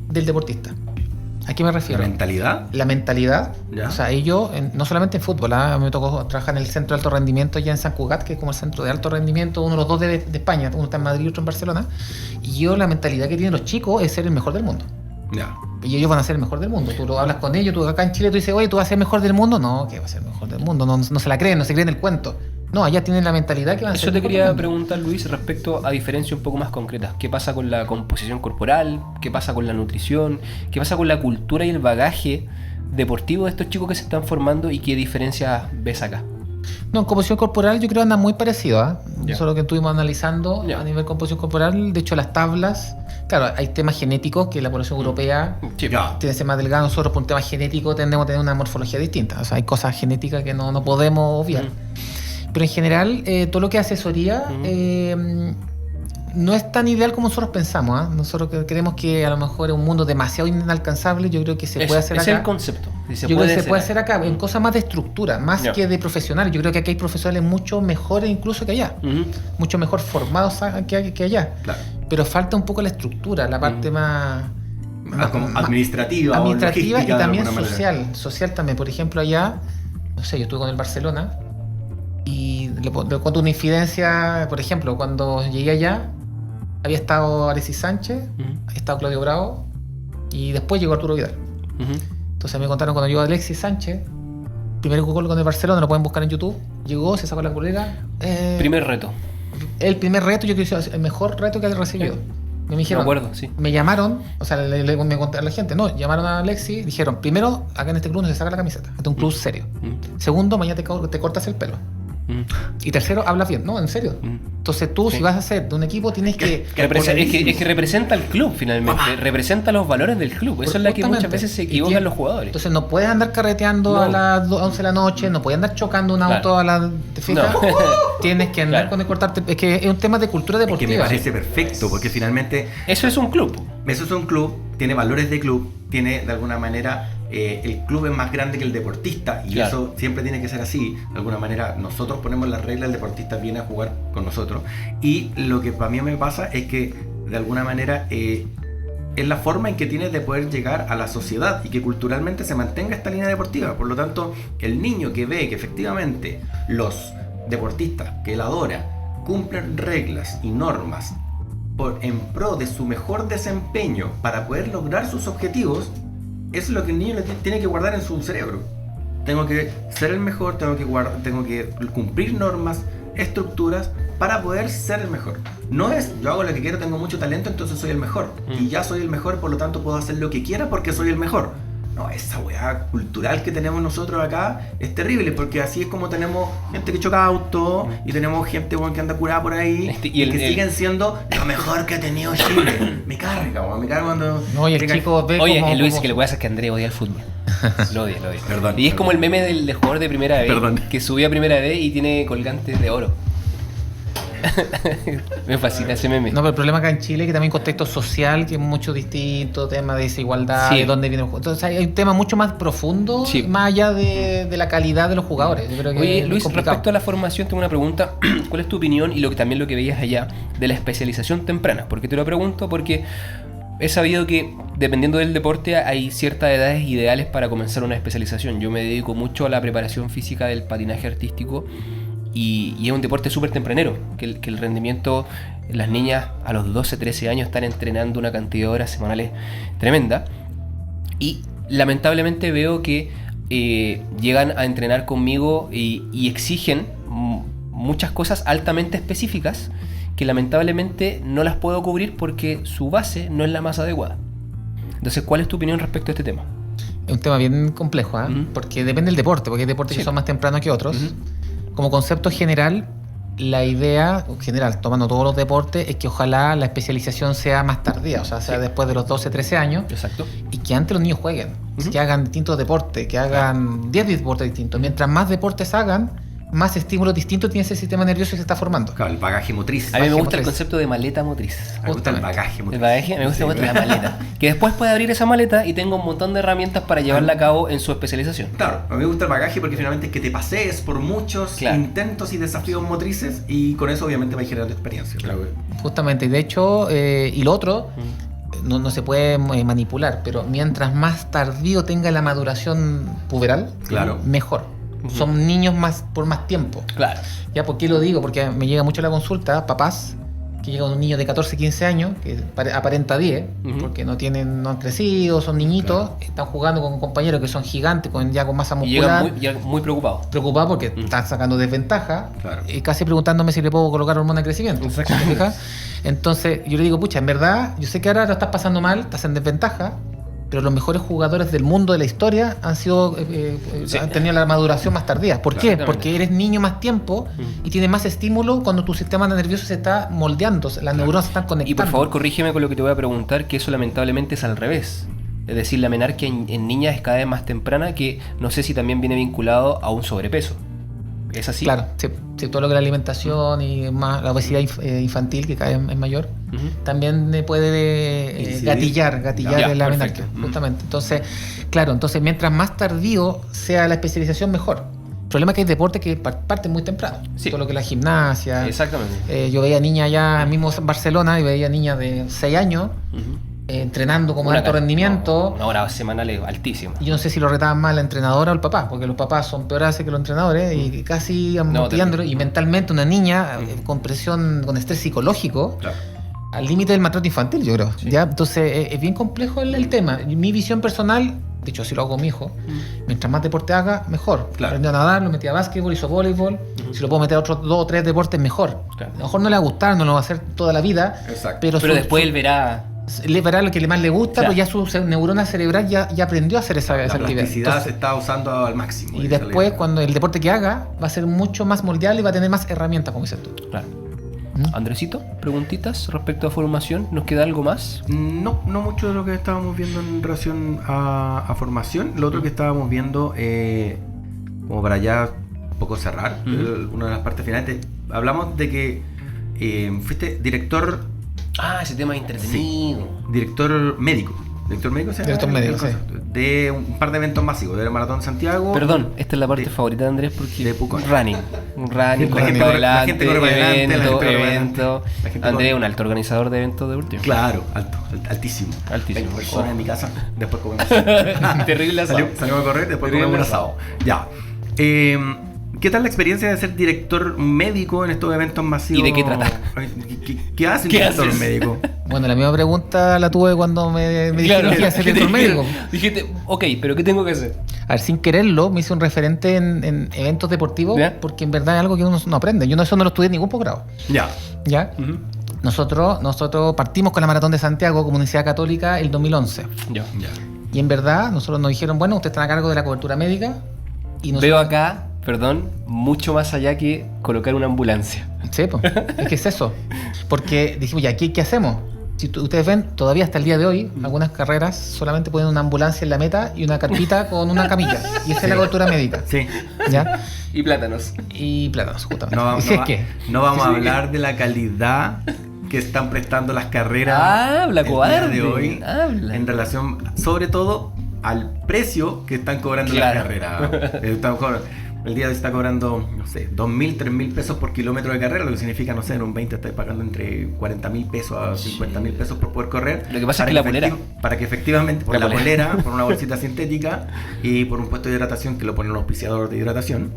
Speaker 3: del deportista. ¿A qué me
Speaker 1: La
Speaker 3: refiero?
Speaker 1: mentalidad.
Speaker 3: La mentalidad.
Speaker 1: Ya.
Speaker 3: O sea, ellos, no solamente en fútbol, a mí me tocó trabajar en el centro de alto rendimiento allá en San Cugat, que es como el centro de alto rendimiento, uno de los dos de España, uno está en Madrid y otro en Barcelona. Y yo, la mentalidad que tienen los chicos es ser el mejor del mundo.
Speaker 1: Ya.
Speaker 3: Y ellos van a ser el mejor del mundo. Tú lo hablas con ellos, tú acá en Chile, tú dices, oye, ¿tú vas a ser el mejor del mundo? No, que va a ser el mejor del mundo. No se la creen, no se creen el cuento. No, allá tienen la mentalidad que van a ser
Speaker 2: Eso te
Speaker 3: el mejor
Speaker 2: quería
Speaker 3: del mundo.
Speaker 2: preguntar, Luis, respecto a diferencias un poco más concretas. ¿Qué pasa con la composición corporal? ¿Qué pasa con la nutrición? ¿Qué pasa con la cultura y el bagaje deportivo de estos chicos que se están formando, y qué diferencias ves acá?
Speaker 3: No, en composición corporal yo creo que anda muy parecido, ¿ah?
Speaker 2: Ya.
Speaker 3: Eso es lo que estuvimos analizando
Speaker 2: Ya.
Speaker 3: a nivel de composición corporal. De hecho, las tablas, claro, hay temas genéticos que la población europea
Speaker 2: Sí.
Speaker 1: Ya.
Speaker 3: tiene que ser más delgada. Nosotros, por un tema genético, tendemos a tener una morfología distinta. O sea, hay cosas genéticas que no podemos obviar. Pero en general, todo lo que es asesoría no es tan ideal como nosotros pensamos, ¿ah? Nosotros creemos que a lo mejor es un mundo demasiado inalcanzable. Yo creo que se puede hacer
Speaker 2: es
Speaker 3: acá.
Speaker 2: el concepto. Y
Speaker 3: Yo creo que se puede hacer acá en cosas más de estructura, más
Speaker 2: Ya.
Speaker 3: que de profesionales. Yo creo que aquí hay profesionales mucho mejores incluso que allá,
Speaker 2: Ujú.
Speaker 3: mucho mejor formados que allá.
Speaker 1: Claro.
Speaker 3: Pero falta un poco la estructura, la parte más
Speaker 1: Como administrativa, o
Speaker 3: administrativa y
Speaker 1: logística de
Speaker 3: también
Speaker 1: alguna manera.
Speaker 3: social también. Por ejemplo, allá, no sé, yo estuve con el Barcelona y le cuento una infidencia. Por ejemplo, cuando llegué allá, había estado Alexis Sánchez,
Speaker 2: Ujú.
Speaker 3: había estado Claudio Bravo y después llegó Arturo Vidal.
Speaker 2: Ujú.
Speaker 3: Entonces me contaron cuando llegó Alexis Sánchez, primer gol con el Barcelona, lo pueden buscar en YouTube. Llegó, se sacó la polera.
Speaker 2: Primer reto.
Speaker 3: El primer reto, yo creo que es el mejor reto que ha recibido. Me dijeron,
Speaker 2: Me acuerdo, sí.
Speaker 3: me llamaron, o sea, me contaron a la gente, no, llamaron a Alexis, dijeron, primero, acá en este club no se saca la camiseta, este es un club serio.
Speaker 2: Ujú.
Speaker 3: Segundo, mañana te cortas el pelo.
Speaker 2: Ujú.
Speaker 3: Y tercero, hablas bien, no, en serio.
Speaker 2: Ujú.
Speaker 3: Entonces tú,
Speaker 2: Sí.
Speaker 3: si vas a ser de un equipo, tienes que...
Speaker 2: Es que representa al club finalmente, representa los valores del club. Eso es la que muchas
Speaker 3: Justamente.
Speaker 2: veces se
Speaker 3: Y
Speaker 2: equivocan
Speaker 3: tiene-
Speaker 2: los jugadores.
Speaker 3: Entonces no puedes andar carreteando
Speaker 2: No.
Speaker 3: a las 11 de la noche, no puedes andar chocando un auto
Speaker 2: Claro.
Speaker 3: a las... ¿Te fijas?
Speaker 2: No.
Speaker 3: Tienes que andar
Speaker 2: Claro.
Speaker 3: con el cortarte... Es que es un tema de cultura
Speaker 1: Que me
Speaker 3: deportiva.
Speaker 1: parece perfecto, porque finalmente
Speaker 2: Eso es un club.
Speaker 1: eso es un club, tiene valores de club, tiene de alguna manera, el club es más grande que el deportista, y
Speaker 2: Claro.
Speaker 1: eso siempre tiene que ser así. De alguna manera nosotros ponemos las reglas, el deportista viene a jugar con nosotros, y lo que para mí me pasa es que de alguna manera es la forma en que tienes de poder llegar a la sociedad y que culturalmente se mantenga esta línea deportiva. Por lo tanto, el niño que ve que efectivamente los deportistas que él adora cumplen reglas y normas en pro de su mejor desempeño para poder lograr sus objetivos, eso es lo que el niño tiene que guardar en su cerebro. Tengo que ser el mejor, tengo que cumplir normas, estructuras para poder ser el mejor. No es yo hago lo que quiero, tengo mucho talento, entonces soy el mejor. Y ya soy el mejor, por lo tanto puedo hacer lo que quiera porque soy el mejor. No, esa weá cultural que tenemos nosotros acá es terrible, porque así es como tenemos gente que choca auto y tenemos gente que anda curada por ahí y que siguen siendo lo mejor que ha tenido Chile. Me carga, weón, me carga cuando...
Speaker 3: No, y el chico ve
Speaker 2: Oye,
Speaker 3: como...
Speaker 2: Luis,
Speaker 3: como-
Speaker 2: que lo que pasa es que Andrés odia el fútbol. Lo odia.
Speaker 1: Perdón.
Speaker 2: Y es como el meme del jugador de primera vez,
Speaker 1: Perdón.
Speaker 2: que subía a primera vez y tiene colgantes de oro. Me fascina ese meme.
Speaker 3: No, pero el problema acá en Chile es que también contexto social, que es mucho distinto, tema de desigualdad,
Speaker 2: Sí.
Speaker 3: de dónde viene el juego. Entonces hay un tema mucho más profundo,
Speaker 2: Sí.
Speaker 3: más allá de la calidad de los jugadores. Yo creo que
Speaker 2: Oye,
Speaker 3: es
Speaker 2: Luis,
Speaker 3: complicado.
Speaker 2: respecto a la formación, tengo una pregunta. ¿Cuál es tu opinión y también lo que veías allá de la especialización temprana? ¿Por qué te lo pregunto? Porque he sabido que dependiendo del deporte hay ciertas edades ideales para comenzar una especialización. Yo me dedico mucho a la preparación física del patinaje artístico y es un deporte súper tempranero, que el rendimiento, las niñas a los 12, 13 años están entrenando una cantidad de horas semanales tremenda y lamentablemente veo que llegan a entrenar conmigo y exigen muchas cosas altamente específicas que lamentablemente no las puedo cubrir porque su base no es la más adecuada. Entonces, ¿cuál es tu opinión respecto a este tema?
Speaker 3: Es un tema bien complejo, ¿eh?
Speaker 2: Ujú.
Speaker 3: Porque depende del deporte, porque hay deportes
Speaker 2: Sí.
Speaker 3: que son más tempranos que otros.
Speaker 2: Ujú.
Speaker 3: Como concepto general, la idea, general, tomando todos los deportes, es que ojalá la especialización sea más tardía, o sea, sea
Speaker 2: Sí.
Speaker 3: después de los 12, 13 años,
Speaker 2: Exacto.
Speaker 3: y que antes los niños jueguen,
Speaker 2: Ujú.
Speaker 3: que hagan distintos deportes, que hagan 10 deportes distintos. Mientras más deportes hagan, más estímulos distintos tiene ese sistema nervioso que se está formando.
Speaker 1: Claro, el bagaje motriz.
Speaker 2: A mí me
Speaker 3: Bagaje
Speaker 2: gusta el
Speaker 3: motriz.
Speaker 2: concepto de maleta motriz.
Speaker 1: Me gusta el
Speaker 3: justamente.
Speaker 1: bagaje motriz.
Speaker 2: El bagaje, me gusta
Speaker 1: Sí.
Speaker 2: mucho la maleta. Que después puede abrir esa maleta y tengo un montón de herramientas para llevarla a cabo en su especialización.
Speaker 1: Claro, a mí me gusta el bagaje porque finalmente es que te pasees por muchos
Speaker 2: Claro.
Speaker 1: intentos y desafíos motrices y con eso obviamente vas generando experiencia.
Speaker 2: Claro.
Speaker 3: Justamente, y de hecho, y lo otro, no se puede manipular, pero mientras más tardío tenga la maduración puberal,
Speaker 1: Claro.
Speaker 3: mejor.
Speaker 2: Ujú.
Speaker 3: Son niños más por más tiempo.
Speaker 2: Claro.
Speaker 3: ¿Ya? ¿Por qué lo digo? Porque me llega mucho la consulta, papás, que llega un niño de 14, 15 años, que aparenta 10,
Speaker 2: Ujú.
Speaker 3: porque no han crecido, son niñitos,
Speaker 1: Claro.
Speaker 3: están jugando con compañeros que son gigantes, ya con masa
Speaker 2: Y
Speaker 3: muscular,
Speaker 2: llegan muy preocupados.
Speaker 3: preocupados porque
Speaker 2: Mm.
Speaker 3: están sacando desventaja,
Speaker 1: Claro.
Speaker 3: y casi preguntándome si le puedo colocar hormona de crecimiento.
Speaker 2: Exacto.
Speaker 3: ¿Te fijas? Entonces yo le digo, pucha, en verdad, yo sé que ahora lo estás pasando mal, estás en desventaja, pero los mejores jugadores del mundo de la historia han sido
Speaker 2: Sí.
Speaker 3: han tenido la maduración más tardía. ¿Por qué?
Speaker 2: Exactamente.
Speaker 3: Porque eres niño más tiempo y tienes más estímulo cuando tu sistema nervioso se está moldeando, las neuronas se están conectando.
Speaker 2: Y por favor, corrígeme con lo que te voy a preguntar, que eso lamentablemente es al revés. Es decir, la menarquia en niñas es cada vez más temprana, que no sé si también viene vinculado a un sobrepeso. ¿Es así?
Speaker 3: Claro, sí, todo lo que es la alimentación y más la obesidad infantil, que cada vez es mayor,
Speaker 2: Ujú.
Speaker 3: también puede
Speaker 1: Incidir.
Speaker 3: gatillar
Speaker 2: Ya,
Speaker 3: en la
Speaker 2: perfecto.
Speaker 3: menarquia, justamente. Entonces, claro, mientras más tardío sea la especialización, mejor. El problema es que hay deportes que parten muy temprano.
Speaker 2: Sí.
Speaker 3: Todo lo que es la gimnasia.
Speaker 2: Exactamente.
Speaker 3: Yo veía niñas allá mismo en Barcelona y veía niñas de 6 años
Speaker 2: Ujú.
Speaker 3: entrenando como de
Speaker 2: Una
Speaker 3: alto
Speaker 2: ca-
Speaker 3: rendimiento.
Speaker 2: no, una hora semanal es altísima.
Speaker 3: Y yo no sé si lo retaban más la entrenadora o el papá, porque los papás son peores que los entrenadores y casi motivándolo.
Speaker 2: terrible.
Speaker 3: Y mentalmente una niña con presión, con estrés psicológico,
Speaker 1: Claro.
Speaker 3: al límite del maltrato infantil, yo creo.
Speaker 2: Sí.
Speaker 3: ¿Ya? Entonces es bien complejo el tema. Y mi visión personal, de hecho así lo hago con mi hijo, mientras más deporte haga, mejor.
Speaker 1: Claro.
Speaker 3: Aprendió a nadar, lo metí a básquetbol, hizo voleibol. Si lo puedo meter a otros 2 o 3 deportes, mejor.
Speaker 2: Claro.
Speaker 3: A lo mejor no le va a gustar, no lo va a hacer toda la vida,
Speaker 1: Exacto.
Speaker 3: pero,
Speaker 2: Pero después él verá.
Speaker 3: le verá lo que le más le gusta,
Speaker 2: Claro.
Speaker 3: pero ya su neurona cerebral ya aprendió a hacer esa
Speaker 1: La
Speaker 3: actividad.
Speaker 1: plasticidad
Speaker 3: Entonces,
Speaker 1: se está usando al máximo.
Speaker 3: y
Speaker 1: esa es la
Speaker 3: después,
Speaker 1: idea.
Speaker 3: cuando el deporte que haga, va a ser mucho más moldeable y va a tener más herramientas, como dices tú.
Speaker 2: Claro.
Speaker 3: ¿Mm?
Speaker 2: Andresito, preguntitas respecto a formación. ¿Nos queda algo más?
Speaker 1: No mucho de lo que estábamos viendo en relación a formación. Lo otro que estábamos viendo, como para ya un poco cerrar, una de las partes finales, hablamos de que fuiste director
Speaker 2: Ese tema es entretenido.
Speaker 1: Director médico. Director médico, ¿se llama?
Speaker 3: Director médico, sí.
Speaker 1: De un par de eventos masivos, del Maratón Santiago.
Speaker 2: Perdón, esta es la parte
Speaker 1: De-
Speaker 2: favorita de Andrés porque
Speaker 1: de Pucón.
Speaker 2: running,
Speaker 1: La
Speaker 2: corre
Speaker 1: gente
Speaker 2: para
Speaker 1: corre- la
Speaker 2: adelante,
Speaker 1: gente corre para adelante, la gente
Speaker 2: evento,
Speaker 1: corre para
Speaker 2: evento.
Speaker 1: adelante. La gente
Speaker 2: Andrés es
Speaker 1: corre.
Speaker 2: un alto organizador de eventos de último.
Speaker 1: Claro, altísimo.
Speaker 2: Altísimo.
Speaker 1: 20 personas en mi casa, después comemos.
Speaker 2: Terrible asado.
Speaker 1: Salimos a correr, después
Speaker 2: Terrible
Speaker 1: comemos un asado. Ya. ¿Qué tal la experiencia de ser director médico en estos eventos masivos?
Speaker 2: ¿Y de qué trata?
Speaker 1: ¿Qué hace un
Speaker 2: ¿Qué
Speaker 1: director
Speaker 2: haces?
Speaker 1: médico?
Speaker 3: Bueno, la misma pregunta la tuve cuando me dijeron que iba a ser
Speaker 2: ¿qué te
Speaker 3: director
Speaker 2: dijeron?
Speaker 3: médico.
Speaker 2: Dijiste, ok, pero ¿qué tengo que hacer?
Speaker 3: A ver, sin quererlo, me hice un referente en eventos deportivos,
Speaker 2: ¿Ya?
Speaker 3: porque en verdad es algo que uno no aprende. Yo eso no lo estudié en ningún posgrado.
Speaker 1: Ya.
Speaker 3: ¿Ya?
Speaker 2: Ujú.
Speaker 3: Nosotros partimos con la Maratón de Santiago como Universidad Católica el 2011.
Speaker 2: Ya.
Speaker 1: Ya.
Speaker 3: Y en verdad, nosotros nos dijeron, bueno, usted está a cargo de la cobertura médica. Y nosotros,
Speaker 2: Veo acá, perdón, mucho más allá que colocar una ambulancia.
Speaker 3: Sí, pues, es que es eso. Porque dijimos, ya, ¿qué hacemos? Si ustedes ven, todavía hasta el día de hoy, algunas carreras solamente ponen una ambulancia en la meta y una carpita con una camilla. Y esa es la cobertura médica.
Speaker 1: Sí.
Speaker 3: ¿Ya?
Speaker 2: Y plátanos.
Speaker 3: Y plátanos, justamente.
Speaker 1: No,
Speaker 3: ¿Y si es que?
Speaker 1: no vamos a hablar de la calidad que están prestando las carreras
Speaker 2: Habla,
Speaker 1: el día
Speaker 2: cobarde.
Speaker 1: de hoy
Speaker 2: Habla.
Speaker 1: en relación, sobre todo, al precio que están cobrando
Speaker 2: Claro.
Speaker 1: las carreras. El día de hoy está cobrando, no sé, 2.000, 3.000 pesos por kilómetro de carrera, lo que significa, no sé, en un 20 estáis pagando entre 40.000 pesos a 50.000 pesos por poder correr.
Speaker 2: Lo que pasa es que la polera.
Speaker 1: Para que efectivamente, por
Speaker 2: La
Speaker 1: la
Speaker 2: polera.
Speaker 1: polera, por una bolsita sintética y por un puesto de hidratación que lo pone un auspiciador de hidratación.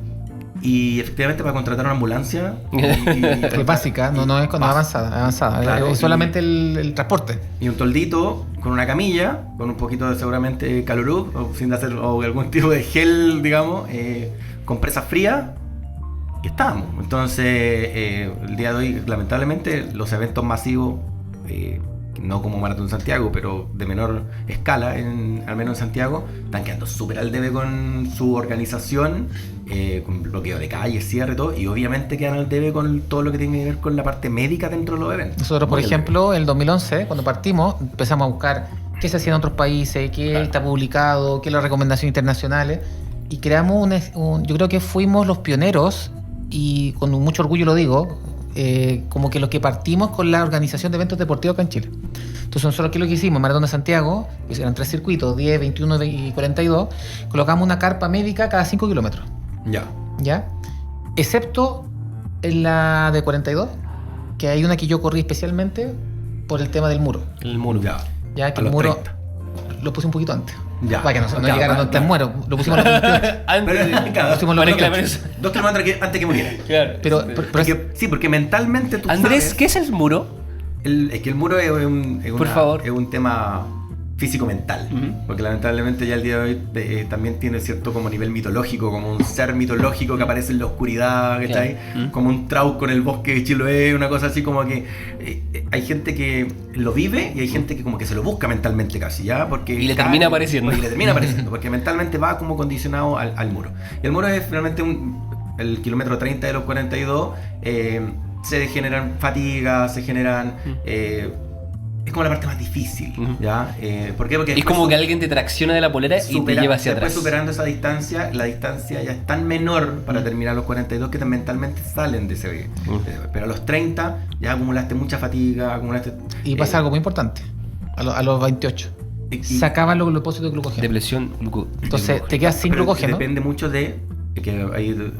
Speaker 1: Y efectivamente para contratar una ambulancia.
Speaker 3: Es básica, no es avanzada.
Speaker 1: Claro,
Speaker 3: es solamente el transporte.
Speaker 1: Y un toldito con una camilla, con un poquito de seguramente calurú, o sin hacer o algún tipo de gel, digamos, con presa fría, y estábamos. Entonces, el día de hoy, lamentablemente, los eventos masivos, no como Maratón Santiago, pero de menor escala, al menos en Santiago, están quedando súper al debe con su organización, con bloqueo de calles, cierre, todo, y obviamente quedan al debe con todo lo que tiene que ver con la parte médica dentro de los eventos.
Speaker 3: Nosotros, por
Speaker 1: Muy al
Speaker 3: ejemplo, en el 2011, cuando partimos, empezamos a buscar qué se hacía en otros países, qué está publicado, qué son las recomendaciones internacionales, y creamos yo creo que fuimos los pioneros, y con mucho orgullo lo digo, como que los que partimos con la organización de eventos deportivos acá en Chile. Entonces nosotros, ¿qué es lo que hicimos? Maratón de Santiago, que eran 3 circuitos, 10, 21 y 42, colocamos una carpa médica cada 5 kilómetros.
Speaker 1: Ya.
Speaker 3: ¿Ya? Excepto en la de 42, que hay una que yo corrí especialmente por el tema del muro.
Speaker 2: El muro.
Speaker 1: Ya.
Speaker 3: Ya que
Speaker 1: A
Speaker 3: el
Speaker 1: los
Speaker 3: muro
Speaker 1: 30.
Speaker 3: lo puse un poquito antes.
Speaker 1: Ya.
Speaker 3: Para que no
Speaker 1: Ya,
Speaker 3: llegaran
Speaker 1: va,
Speaker 3: los tres
Speaker 1: claro.
Speaker 3: mueros. Lo pusimos a los 28.
Speaker 2: Antes
Speaker 1: Pero,
Speaker 2: de-
Speaker 1: claro,
Speaker 3: pusimos los
Speaker 2: para que la
Speaker 3: 28.
Speaker 2: prensa-
Speaker 1: 2 kilómetros antes que muriera.
Speaker 2: Claro.
Speaker 3: Pero
Speaker 1: Sí, porque mentalmente tú
Speaker 2: Andrés,
Speaker 1: sabes,
Speaker 2: ¿qué es el muro?
Speaker 1: es que el muro
Speaker 2: Por favor.
Speaker 1: es un tema físico-mental.
Speaker 2: Ujú.
Speaker 1: Porque lamentablemente ya el día de hoy también tiene cierto como nivel mitológico, como un ser mitológico que aparece en la oscuridad, ¿cachai?
Speaker 2: Claro.
Speaker 1: Como un Trauco en el bosque de Chiloé, una cosa así como que hay gente que lo vive y hay gente que como que se lo busca mentalmente casi, ¿ya? Porque
Speaker 2: Y le termina apareciendo.
Speaker 1: Y le termina apareciendo, porque mentalmente va como condicionado al muro. Y el muro es finalmente el kilómetro 30 de los 42, se generan fatigas, se generan... es como la parte más difícil,
Speaker 2: Ujú.
Speaker 1: ¿ya? ¿Por qué? Porque
Speaker 2: Es
Speaker 1: después
Speaker 2: como que alguien te tracciona de la polera y te
Speaker 1: supera-
Speaker 2: lleva hacia
Speaker 1: después
Speaker 2: atrás.
Speaker 1: superando esa distancia, la distancia ya es tan menor para terminar los 42 que mentalmente salen de ese... Pero a los 30 ya acumulaste mucha fatiga, acumulaste...
Speaker 3: Y pasa algo muy importante. A los 28.
Speaker 1: y-
Speaker 3: Se acaban los depósitos de glucógeno.
Speaker 2: Depresión.
Speaker 3: Entonces te quedas sin
Speaker 1: pero
Speaker 3: glucógeno.
Speaker 1: depende mucho de... Que ahí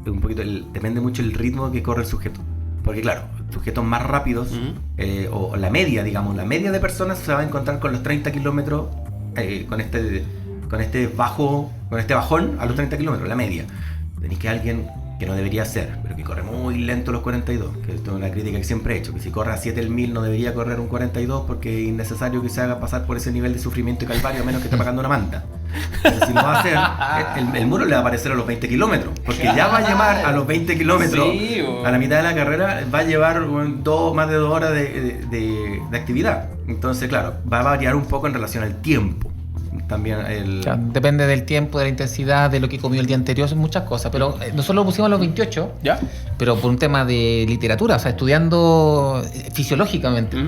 Speaker 1: un poquito depende mucho el ritmo que corre el sujeto. Porque claro, sujetos más rápidos,
Speaker 2: Ujú.
Speaker 1: o la media, digamos, la media de personas se va a encontrar con los 30 kilómetros, con este bajón a los 30 kilómetros, la media. Tenéis que alguien que no debería ser, pero que corre muy lento los 42, que esto es una crítica que siempre he hecho, que si corre a 7 el 1000 no debería correr un 42 porque es innecesario que se haga pasar por ese nivel de sufrimiento y calvario a menos que esté pagando una manta. Pero si lo va a hacer, el muro le va a aparecer a los 20 kilómetros, porque ya va a llevar a los 20 kilómetros,
Speaker 2: Sí, bo.
Speaker 1: a la mitad de la carrera, va a llevar más de 2 horas de actividad. Entonces, claro, va a variar un poco en relación al tiempo. También
Speaker 3: O sea, depende del tiempo, de la intensidad, de lo que comió el día anterior, son muchas cosas. Pero nosotros lo pusimos a los 28,
Speaker 2: ¿Ya?
Speaker 3: pero por un tema de literatura, o sea, estudiando fisiológicamente.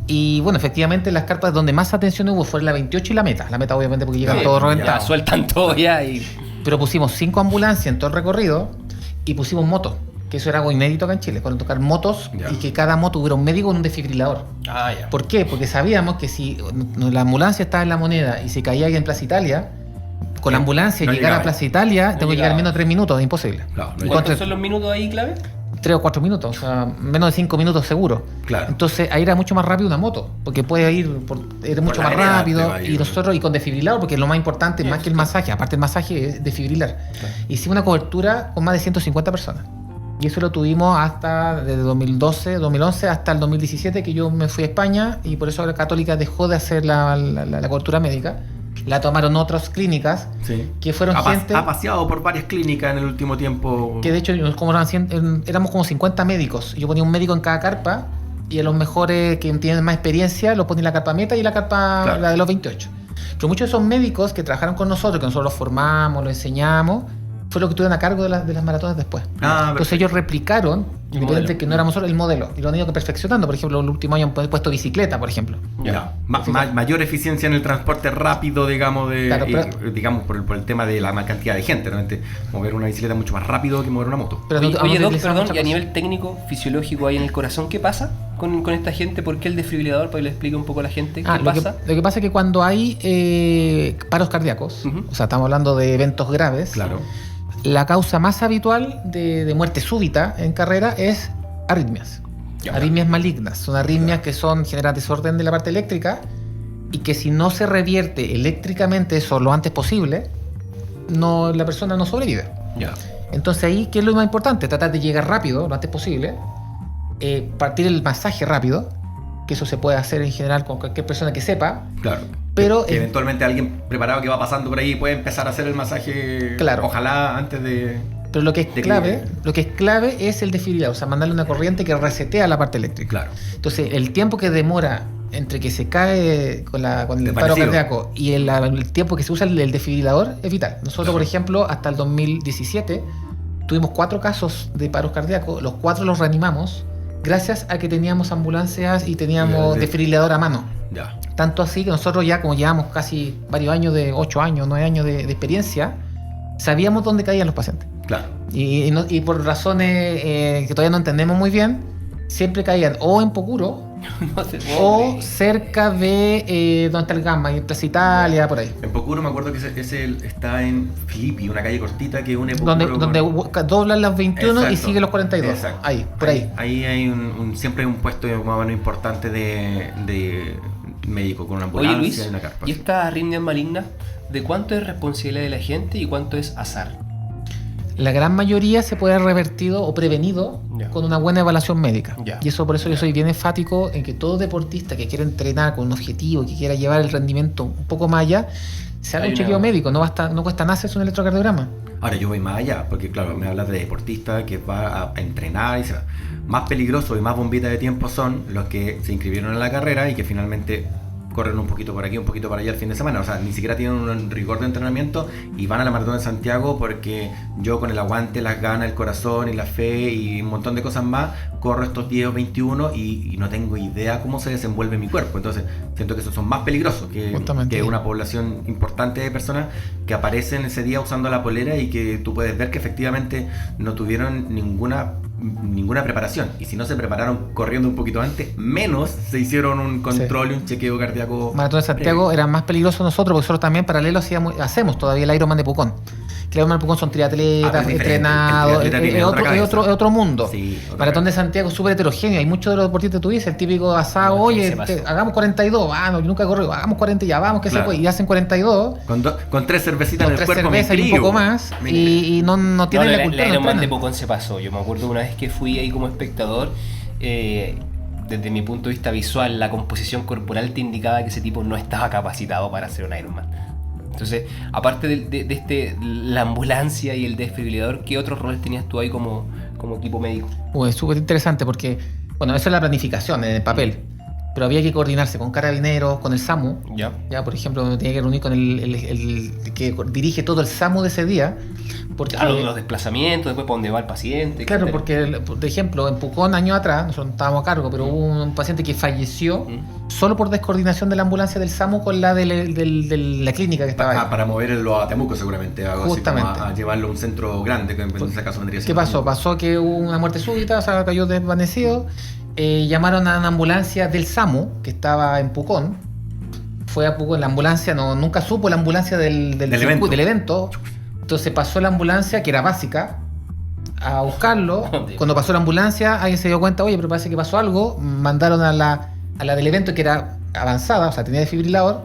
Speaker 3: Y bueno, efectivamente las carpas donde más atención hubo fue la 28 y la meta. La meta obviamente porque llegan
Speaker 1: Sí,
Speaker 3: todos
Speaker 1: ya,
Speaker 2: Ya,
Speaker 3: reventados.
Speaker 2: sueltan todo ya y...
Speaker 3: Pero pusimos 5 ambulancias en todo el recorrido y pusimos motos, que eso era algo inédito acá en Chile, cuando tocar motos
Speaker 1: Ya.
Speaker 3: y que cada moto hubiera un médico con un desfibrilador.
Speaker 2: Ah, ya.
Speaker 3: ¿Por qué? Porque sabíamos que si la ambulancia estaba en La Moneda y se caía alguien en Plaza Italia, con la ambulancia
Speaker 1: no
Speaker 3: llegar a
Speaker 1: llegaba.
Speaker 3: Plaza Italia, tengo que llegar
Speaker 2: llegaba.
Speaker 3: en menos de 3 minutos, es imposible.
Speaker 1: Claro, no
Speaker 3: ¿Y
Speaker 1: hay-
Speaker 3: cuánto
Speaker 2: ¿Cuántos
Speaker 3: es?
Speaker 2: son los minutos ahí clave?
Speaker 3: 3 o 4 minutos, o sea, menos de 5 minutos seguro.
Speaker 1: Claro.
Speaker 3: Entonces ahí era mucho más rápido una moto, porque puede ir era mucho
Speaker 1: la
Speaker 3: más
Speaker 1: vereda
Speaker 3: rápido
Speaker 1: te va a ir.
Speaker 3: y nosotros y con desfibrilador, porque lo más importante, más que el masaje, aparte del masaje es desfibrilar. Hicimos una cobertura con más de 150 personas. Y eso lo tuvimos hasta desde 2011 hasta el 2017, que yo me fui a España y por eso la Católica dejó de hacer la cobertura médica. La tomaron otras clínicas
Speaker 1: Sí.
Speaker 3: que fueron gente
Speaker 1: Ha paseado por varias clínicas en el último tiempo.
Speaker 3: que de hecho éramos como 50 médicos. Yo ponía un médico en cada carpa y a los mejores que tienen más experiencia los ponía en la carpa meta y la carpa
Speaker 1: Claro.
Speaker 3: la de los 28. Pero muchos de esos médicos que trabajaron con nosotros, que nosotros los formamos, los enseñamos, fue lo que estuvieron a cargo de las maratones después.
Speaker 1: Ah,
Speaker 3: Entonces ellos replicaron Independiente de que no éramos solo el modelo. Y lo han ido perfeccionando. Por ejemplo, en el último año han puesto bicicleta, por ejemplo.
Speaker 1: Ya. Mayor eficiencia en el transporte rápido, digamos,
Speaker 3: Claro, pero-
Speaker 1: digamos por el tema de la cantidad de gente. Realmente mover una bicicleta es mucho más rápido que mover una moto.
Speaker 3: Pero
Speaker 2: Oye,
Speaker 3: no-
Speaker 2: oye,
Speaker 3: no
Speaker 2: Doc,
Speaker 3: utilizamos
Speaker 2: perdón,
Speaker 3: muchas
Speaker 2: y a
Speaker 3: cosas.
Speaker 2: nivel técnico, fisiológico ahí en el corazón, ¿qué pasa con esta gente? ¿Por qué el desfibrilador? Para que le explique un poco a la gente qué
Speaker 3: Lo que
Speaker 2: pasa.
Speaker 3: pasa es que cuando hay paros cardíacos,
Speaker 2: Ujú.
Speaker 3: o sea, estamos hablando de eventos graves,
Speaker 1: Claro.
Speaker 3: la causa más habitual de muerte súbita en carrera es arritmias.
Speaker 1: Ya.
Speaker 3: Arritmias malignas. Son arritmias que generan desorden de la parte eléctrica y que si no se revierte eléctricamente eso lo antes posible, la persona no sobrevive.
Speaker 1: Ya.
Speaker 3: Entonces ahí, ¿qué es lo más importante? Tratar de llegar rápido, lo antes posible, partir el masaje rápido, que eso se puede hacer en general con cualquier persona que sepa,
Speaker 1: Claro.
Speaker 3: pero
Speaker 1: que eventualmente alguien preparado que va pasando por ahí puede empezar a hacer el masaje.
Speaker 3: Claro.
Speaker 1: Ojalá antes de.
Speaker 3: pero lo que es
Speaker 1: de
Speaker 3: clave,
Speaker 1: que-
Speaker 3: lo que es clave es el desfibrilador, o sea, mandarle una corriente que resetea la parte eléctrica.
Speaker 1: Claro.
Speaker 3: Entonces, el tiempo que demora entre que se cae con el paro
Speaker 1: Desvanecido.
Speaker 3: cardíaco y el tiempo que se usa el desfibrilador es vital. Nosotros,
Speaker 1: Claro.
Speaker 3: por ejemplo, hasta el 2017 tuvimos 4 casos de paros cardíacos, los 4 los reanimamos gracias a que teníamos ambulancias y teníamos
Speaker 1: Y el
Speaker 3: desfibrilador a mano.
Speaker 1: Ya.
Speaker 3: Tanto así que nosotros ya, como llevamos casi varios años, de 8 años, 9 años de experiencia, sabíamos dónde caían los pacientes.
Speaker 1: Claro.
Speaker 3: Y por razones que todavía no entendemos muy bien, siempre caían o en Pocuro
Speaker 2: No se
Speaker 3: o
Speaker 2: puede.
Speaker 3: cerca de donde está el Gamma, en Plaza Italia, por ahí.
Speaker 1: En Pocuro me acuerdo que ese está en Filippi, una calle cortita que une
Speaker 3: Donde,
Speaker 1: Pocuro
Speaker 3: donde doblan las 21 y
Speaker 1: Exacto.
Speaker 3: sigue los 42.
Speaker 1: Exacto.
Speaker 3: Ahí, por ahí.
Speaker 1: Ahí hay siempre hay un puesto más o menos importante de médico con una
Speaker 2: Oye,
Speaker 1: ambulancia
Speaker 2: Luis,
Speaker 1: y una carpa.
Speaker 2: ¿y estas arritmias malignas, de cuánto es responsabilidad de la gente y cuánto es azar?
Speaker 3: La gran mayoría se puede haber revertido o prevenido
Speaker 2: Ya.
Speaker 3: con una buena evaluación médica.
Speaker 2: Ya.
Speaker 3: Y eso por eso yo soy bien enfático en que todo deportista que quiera entrenar con un objetivo, que quiera llevar el rendimiento un poco más allá, se haga
Speaker 2: Hay
Speaker 3: un
Speaker 2: una-
Speaker 3: chequeo médico. No cuesta nada hacerse un electrocardiograma.
Speaker 1: Ahora yo voy más allá, porque claro, me hablas de deportista que va a entrenar y se va. Más peligroso y más bombita de tiempo son los que se inscribieron en la carrera y que finalmente corren un poquito por aquí, un poquito para allá el fin de semana. O sea, ni siquiera tienen un rigor de entrenamiento y van a la maratón de Santiago porque yo con el aguante, las ganas, el corazón y la fe y un montón de cosas más, corro estos 10 o 21 y no tengo idea cómo se desenvuelve mi cuerpo. Entonces, siento que esos son más peligrosos
Speaker 3: Justamente.
Speaker 1: que una población importante de personas que aparecen ese día usando la polera y que tú puedes ver que efectivamente no tuvieron ninguna preparación. Y si no se prepararon corriendo un poquito antes, menos se hicieron un control y un chequeo cardíaco.
Speaker 3: Maratón de Santiago era más peligroso nosotros, porque nosotros también paralelo hacemos todavía el Ironman de Pucón. Que el Ironman de Pucón son triatletas,
Speaker 1: pero es diferente.
Speaker 3: entrenados,
Speaker 1: El triatleta tiene otra
Speaker 3: es
Speaker 1: cabeza.
Speaker 3: otro mundo.
Speaker 1: Sí, otra
Speaker 3: Maratón de
Speaker 1: cabeza.
Speaker 3: Santiago es súper heterogéneo, hay muchos de los deportistas que tú dices, el típico asado,
Speaker 2: No,
Speaker 3: oye,
Speaker 2: se pasó.
Speaker 3: hagamos 42, no, yo nunca he corrido, hagamos 40 ya, vamos que
Speaker 1: Claro.
Speaker 3: se puede, y hacen 42,
Speaker 1: Con 3 cervecitas
Speaker 3: con
Speaker 1: en el
Speaker 3: 3
Speaker 1: cuerpo. me
Speaker 3: cervezas y un
Speaker 1: inscribo.
Speaker 3: poco más,
Speaker 1: Me
Speaker 3: y no tienen la cultura,
Speaker 2: la
Speaker 3: no
Speaker 2: Ironman de
Speaker 3: entrenan.
Speaker 2: Pucón se pasó. Yo me acuerdo una vez que fui ahí como espectador, desde mi punto de vista visual, la composición corporal te indicaba que ese tipo no estaba capacitado para hacer un Ironman. Entonces, aparte de la ambulancia y el desfibrilador, ¿qué otros roles tenías tú ahí como equipo médico?
Speaker 3: Es súper interesante porque, bueno, eso es la planificación en el papel, pero había que coordinarse con carabineros, con el SAMU.
Speaker 2: Ya.
Speaker 3: Ya, por ejemplo, me tenía que reunir con el que dirige todo el SAMU de ese día. Porque,
Speaker 2: Claro, los desplazamientos, después para dónde va el paciente.
Speaker 3: claro,
Speaker 2: etcétera.
Speaker 3: porque, por ejemplo, en Pucón, años atrás, nosotros no estábamos a cargo, pero hubo un paciente que falleció solo por descoordinación de la ambulancia del SAMU con la de la clínica que estaba ahí.
Speaker 1: Para moverlo a Temuco seguramente, algo así
Speaker 3: Justamente.
Speaker 1: como a llevarlo a un centro grande, que en ese caso vendría
Speaker 3: ¿Qué
Speaker 1: siendo
Speaker 3: pasó?
Speaker 1: Temuco.
Speaker 3: Pasó que hubo una muerte súbita, o sea, cayó desvanecido. Llamaron a una ambulancia del SAMU, que estaba en Pucón. Fue a Pucón, la ambulancia nunca supo la ambulancia del
Speaker 1: evento.
Speaker 3: del evento. Entonces pasó la ambulancia, que era básica, a buscarlo. Cuando pasó la ambulancia, alguien se dio cuenta, oye, pero parece que pasó algo. Mandaron a la del evento, que era avanzada, o sea, tenía desfibrilador.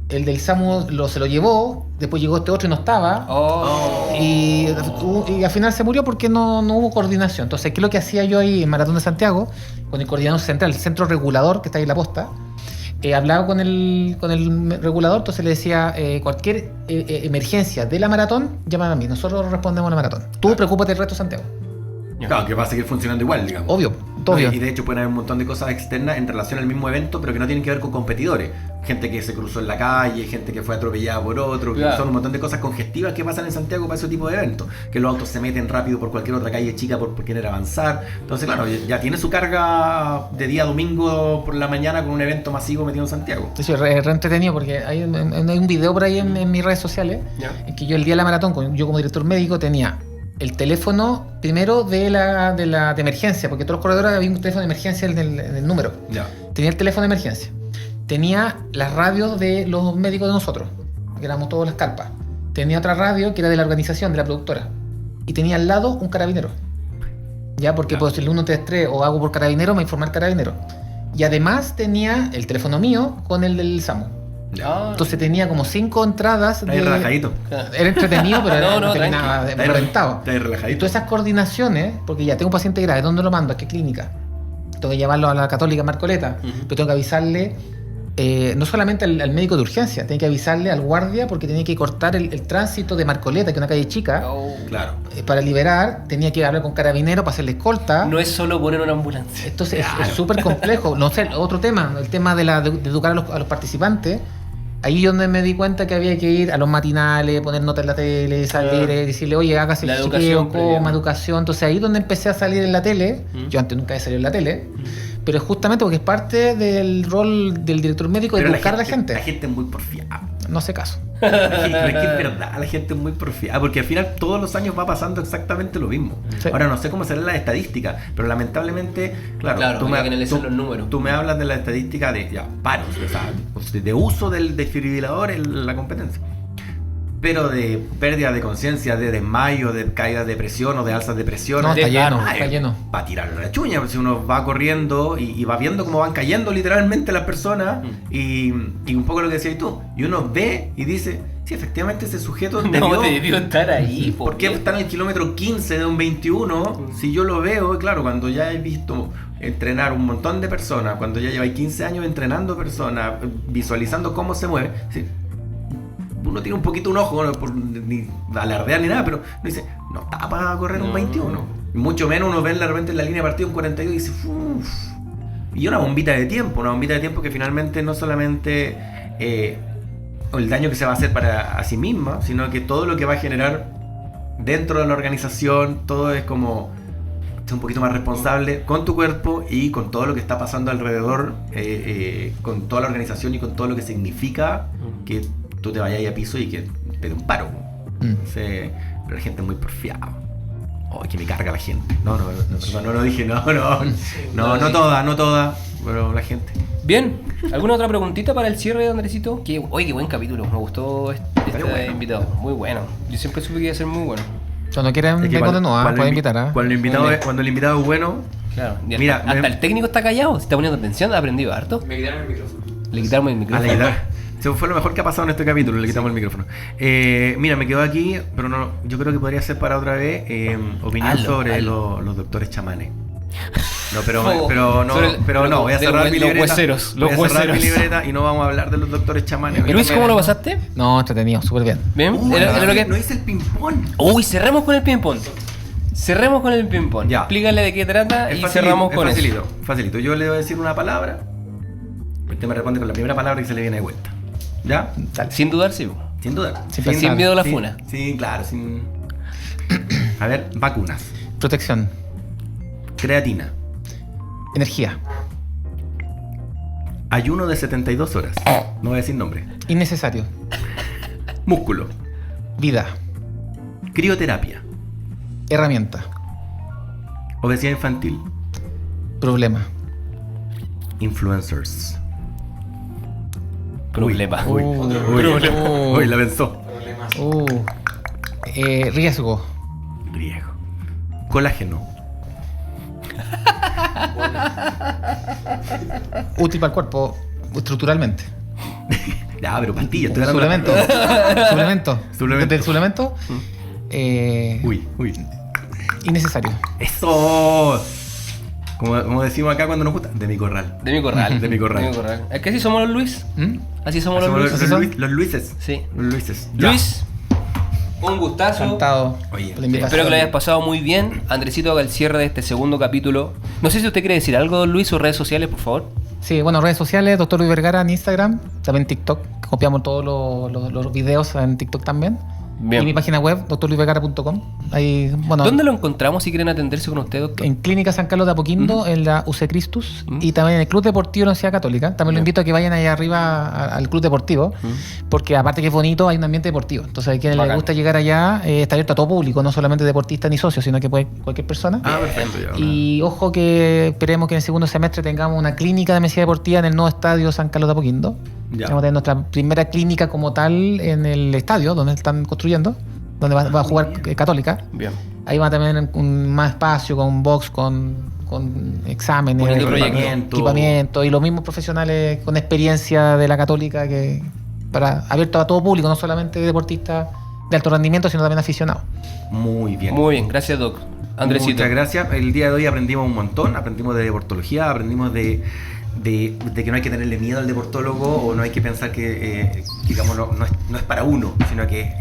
Speaker 3: El del SAMU se lo llevó, después llegó este otro y no estaba.
Speaker 2: Oh.
Speaker 3: Y al final se murió porque no hubo coordinación. Entonces, ¿qué es lo que hacía yo ahí en Maratón de Santiago? Con el coordinador central, el centro regulador que está ahí en la posta. Hablaba con el regulador, entonces le decía, cualquier emergencia de la maratón, llámame a mí, nosotros respondemos a la maratón. Tú preocúpate del resto de Santiago.
Speaker 1: Claro, que va a seguir funcionando igual, digamos.
Speaker 3: Obvio, todo
Speaker 1: Y
Speaker 3: bien.
Speaker 1: de hecho pueden haber un montón de cosas externas en relación al mismo evento, pero que no tienen que ver con competidores. Gente que se cruzó en la calle, gente que fue atropellada por otro, que
Speaker 2: Claro.
Speaker 1: son un montón de cosas congestivas que pasan en Santiago para ese tipo de eventos. Que los autos se meten rápido por cualquier otra calle chica por querer avanzar. Entonces, claro, ya tiene su carga de día domingo por la mañana con un evento masivo metido en Santiago.
Speaker 3: De hecho, es re entretenido porque hay un video por ahí en mis redes sociales en que yo el día de la maratón, yo como director médico tenía el teléfono primero de emergencia, porque todos los corredores había un teléfono de emergencia en el número.
Speaker 1: Ya.
Speaker 3: Tenía el teléfono de emergencia. Tenía las radios de los médicos de nosotros, que éramos todas las carpas. Tenía otra radio que era de la organización, de la productora. Y tenía al lado un carabinero. Ya, porque pues el 133 o hago por carabinero, me informa el carabinero. Y además tenía el teléfono mío con el del SAMU.
Speaker 2: Ah,
Speaker 3: Entonces tenía como 5 entradas
Speaker 1: Está ahí relajadito.
Speaker 3: Era entretenido, pero
Speaker 2: No, no,
Speaker 3: terminaba reventado.
Speaker 1: Está ahí
Speaker 3: Y
Speaker 1: relajadito.
Speaker 3: todas esas coordinaciones, porque ya tengo un paciente grave, ¿dónde lo mando? ¿A qué clínica? Tengo que llevarlo a la Católica Marcoleta, pero tengo que avisarle no solamente al médico de urgencia, tengo que avisarle al guardia porque tenía que cortar el tránsito de Marcoleta, que es una calle chica,
Speaker 2: oh.
Speaker 1: Claro.
Speaker 3: para liberar, tenía que hablar con carabinero para hacerle escolta.
Speaker 2: No es solo poner una ambulancia.
Speaker 3: Entonces es súper complejo. No sé, otro tema, el tema de educar a los participantes. Ahí es donde me di cuenta que había que ir a los matinales, poner notas en la tele, salir, decirle, oye, hágase
Speaker 2: La
Speaker 3: el
Speaker 2: educación
Speaker 3: chequeo,
Speaker 2: previa.
Speaker 3: coma, educación. Entonces ahí es donde empecé a salir en la tele. Yo antes nunca había salido en la tele. Pero es justamente porque es parte del rol del director médico de
Speaker 1: Pero
Speaker 3: educar a la gente.
Speaker 1: La gente es muy porfiada.
Speaker 3: No hace caso.
Speaker 1: Pero es que es verdad, la gente es muy porfiada, porque al final todos los años va pasando exactamente lo mismo.
Speaker 3: Sí.
Speaker 1: Ahora no sé cómo serán las estadísticas, pero lamentablemente, claro,
Speaker 2: Claro, que analizar los números.
Speaker 1: tú me hablas de la estadística de paros, o sea, de uso del desfibrilador en la competencia. Pero de pérdida de conciencia, de desmayo, de caídas de presión o de alzas de presión.
Speaker 3: No, está lleno,
Speaker 1: Ay,
Speaker 3: está lleno.
Speaker 1: Va a tirarle la chuña, si uno va corriendo y va viendo cómo van cayendo literalmente las personas y un poco lo que decías tú, y uno ve y dice, sí, efectivamente ese sujeto
Speaker 2: No, debió estar ahí.
Speaker 1: ¿por qué está en el kilómetro 15 de un 21? Si yo lo veo, claro, cuando ya he visto entrenar un montón de personas, cuando ya lleváis 15 años entrenando personas, visualizando cómo se mueve, ¿sí? Uno tiene un poquito un ojo, no por ni alardear ni nada, pero uno dice, no está para correr un 21. Y mucho menos uno ve de repente en la línea de partido un 42 y dice, uff. Y una bombita de tiempo que finalmente no solamente el daño que se va a hacer para a sí misma, sino que todo lo que va a generar dentro de la organización, todo es como ser un poquito más responsable con tu cuerpo y con todo lo que está pasando alrededor, con toda la organización y con todo lo que significa que tú te vayas ahí a piso y que te dé un paro. Entonces, pero la gente es muy porfiada. Ay, que me carga la gente. No dije, no toda, pero la gente.
Speaker 2: Bien, ¿alguna otra preguntita para el cierre, Andresito? Oye, qué buen capítulo, me gustó este
Speaker 1: bueno.
Speaker 2: invitado, muy bueno. Yo siempre supe que iba a ser muy bueno.
Speaker 3: Cuando quieran,
Speaker 1: Es que
Speaker 3: vengo de nuevo, pueden invitar. ¿Ah?
Speaker 1: Cuando el invitado es bueno,
Speaker 2: Claro, y
Speaker 1: Mira,
Speaker 2: hasta
Speaker 1: me-
Speaker 2: el técnico está callado, se está poniendo atención, ha aprendido harto.
Speaker 4: Me quitaron el micrófono.
Speaker 2: Le quitaron el
Speaker 1: a
Speaker 2: micrófono.
Speaker 1: la guitarra. Eso fue lo mejor que ha pasado en este capítulo, le quitamos el micrófono. Mira, me quedo aquí, pero no, yo creo que podría ser para otra vez opinión
Speaker 2: Hazlo,
Speaker 1: sobre
Speaker 2: hazlo.
Speaker 1: los doctores chamanes. No, pero
Speaker 2: Sobre
Speaker 1: no, voy a
Speaker 2: de
Speaker 1: cerrar
Speaker 2: los
Speaker 1: mi libreta.
Speaker 2: hueseros,
Speaker 1: Voy a
Speaker 2: los
Speaker 1: cerrar mi
Speaker 2: hueseros.
Speaker 1: libreta y no vamos a hablar de los doctores chamanes.
Speaker 2: ¿Y Luis, cómo lo pasaste?
Speaker 3: No, entretenido, súper bien.
Speaker 2: ¿Bien? ¿Era lo que...
Speaker 1: No hice el ping-pong.
Speaker 2: Uy, cerremos con el ping-pong. Cerremos con el ping-pong.
Speaker 1: Ya.
Speaker 2: Explícale de qué trata y
Speaker 1: Es
Speaker 2: cerramos con eso.
Speaker 1: facilito. Yo le voy a decir una palabra. Usted me responde con la primera palabra que se le viene de vuelta. ¿Ya?
Speaker 2: Sin dudar, sí.
Speaker 1: Sin duda.
Speaker 3: Sin
Speaker 2: miedo a la
Speaker 1: Sin-
Speaker 2: funa.
Speaker 1: Sí, claro, sin. A ver, vacunas.
Speaker 3: Protección,
Speaker 1: Creatina.
Speaker 3: energía,
Speaker 1: Ayuno de 72 horas. No voy a decir nombre.
Speaker 3: innecesario,
Speaker 1: Músculo.
Speaker 3: vida,
Speaker 1: Crioterapia.
Speaker 3: herramienta,
Speaker 1: Obesidad infantil.
Speaker 3: problema.
Speaker 1: Influencers.
Speaker 2: Problema.
Speaker 1: Uy, la pensó.
Speaker 3: Riesgo,
Speaker 1: Riego. Colágeno.
Speaker 3: útil para el cuerpo estructuralmente.
Speaker 1: Ya, pero pastillas. Estoy hablando
Speaker 3: Suplemento.
Speaker 1: de-
Speaker 3: Suplemento.
Speaker 1: Suplemento.
Speaker 3: Desde el suplemento.
Speaker 1: Uy.
Speaker 3: Innecesario.
Speaker 1: Eso. Como decimos acá cuando nos gusta. De mi corral.
Speaker 2: De mi corral.
Speaker 1: De mi corral.
Speaker 2: Es que así somos los Luis.
Speaker 3: ¿Mm?
Speaker 2: Así somos los
Speaker 1: Somos
Speaker 2: Luis.
Speaker 3: ¿Así son?
Speaker 1: Los Luises.
Speaker 2: Sí.
Speaker 1: Los Luises. Ya.
Speaker 2: Luis, Un gustazo.
Speaker 3: Encantado
Speaker 1: Oye,
Speaker 3: por la invitación.
Speaker 2: Espero que lo hayas pasado muy bien. Andresito, haga el cierre de este segundo capítulo. No sé si usted quiere decir algo, Luis, sus redes sociales, por favor.
Speaker 3: Sí, bueno, redes sociales, Dr. Luis Vergara en Instagram, también TikTok, copiamos todos los videos en TikTok también.
Speaker 2: Bien.
Speaker 3: Y mi página web, drluisvergara.com. Ahí, bueno,
Speaker 2: ¿Dónde lo encontramos si quieren atenderse con usted, doctor?
Speaker 3: en Clínica San Carlos de Apoquindo, en la UC Cristus, y también en el Club Deportivo de la Universidad Católica. También lo invito a que vayan allá arriba al Club Deportivo, porque aparte que es bonito, hay un ambiente deportivo. Entonces, a quien le
Speaker 2: Bacán.
Speaker 3: gusta llegar allá, está abierto a todo público, no solamente deportistas ni socios, sino que puede cualquier persona.
Speaker 1: Ah, perfecto. Ya,
Speaker 3: Y ojo que esperemos que en el segundo semestre tengamos una clínica de medicina deportiva en el nuevo estadio San Carlos de Apoquindo.
Speaker 1: Ya.
Speaker 3: Vamos a tener nuestra primera clínica como tal en el estadio donde están construyendo, donde va a jugar Católica.
Speaker 2: Bien.
Speaker 3: Ahí va a tener un más espacio con box, con exámenes,
Speaker 2: Bonito proyecto.
Speaker 3: equipamiento y los mismos profesionales con experiencia de la Católica que para abierto a todo público, no solamente deportistas de alto rendimiento, sino también aficionados.
Speaker 1: Muy bien.
Speaker 2: Muy bien, gracias, doc. Andresito.
Speaker 1: Muchas gracias. El día de hoy aprendimos un montón. Aprendimos de deportología, aprendimos de que no hay que tenerle miedo al deportólogo o no hay que pensar que, digamos, no es para uno, sino que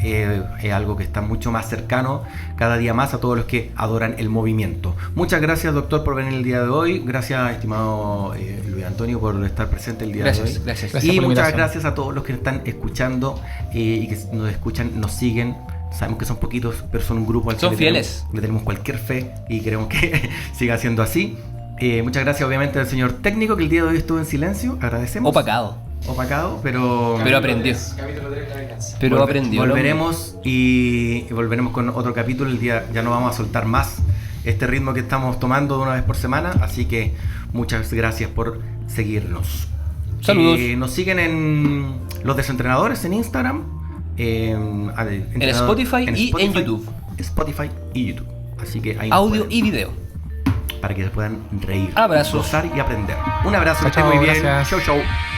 Speaker 1: es algo que está mucho más cercano cada día más a todos los que adoran el movimiento. Muchas gracias, doctor, por venir el día de hoy. Gracias, estimado Luis Antonio, por estar presente el día de hoy.
Speaker 2: Gracias.
Speaker 3: Gracias
Speaker 1: Y
Speaker 3: por la
Speaker 1: muchas
Speaker 3: invitación.
Speaker 1: gracias a todos los que están escuchando y que nos escuchan, nos siguen. Sabemos que son poquitos, pero son un grupo al que
Speaker 2: Son
Speaker 1: le
Speaker 2: fieles.
Speaker 1: le tenemos cualquier fe y queremos que siga siendo así. Muchas gracias obviamente al señor técnico que el día de hoy estuvo en silencio. Agradecemos.
Speaker 2: Opacado.
Speaker 1: Opacado, pero
Speaker 2: Pero aprendió.
Speaker 1: volveremos y volveremos con otro capítulo. El día ya no vamos a soltar más este ritmo que estamos tomando de una vez por semana. Así que muchas gracias por seguirnos.
Speaker 2: Saludos.
Speaker 1: Nos siguen en Los Desentrenadores en Instagram.
Speaker 2: En Spotify y en YouTube.
Speaker 1: Spotify y YouTube. Así que ahí
Speaker 2: Audio
Speaker 1: pueden-
Speaker 2: y video.
Speaker 1: para que se puedan reír,
Speaker 2: Abrazos.
Speaker 1: gozar y aprender. Un abrazo, que
Speaker 3: Chao,
Speaker 1: estén muy bien.
Speaker 3: gracias.
Speaker 1: Chau, chau.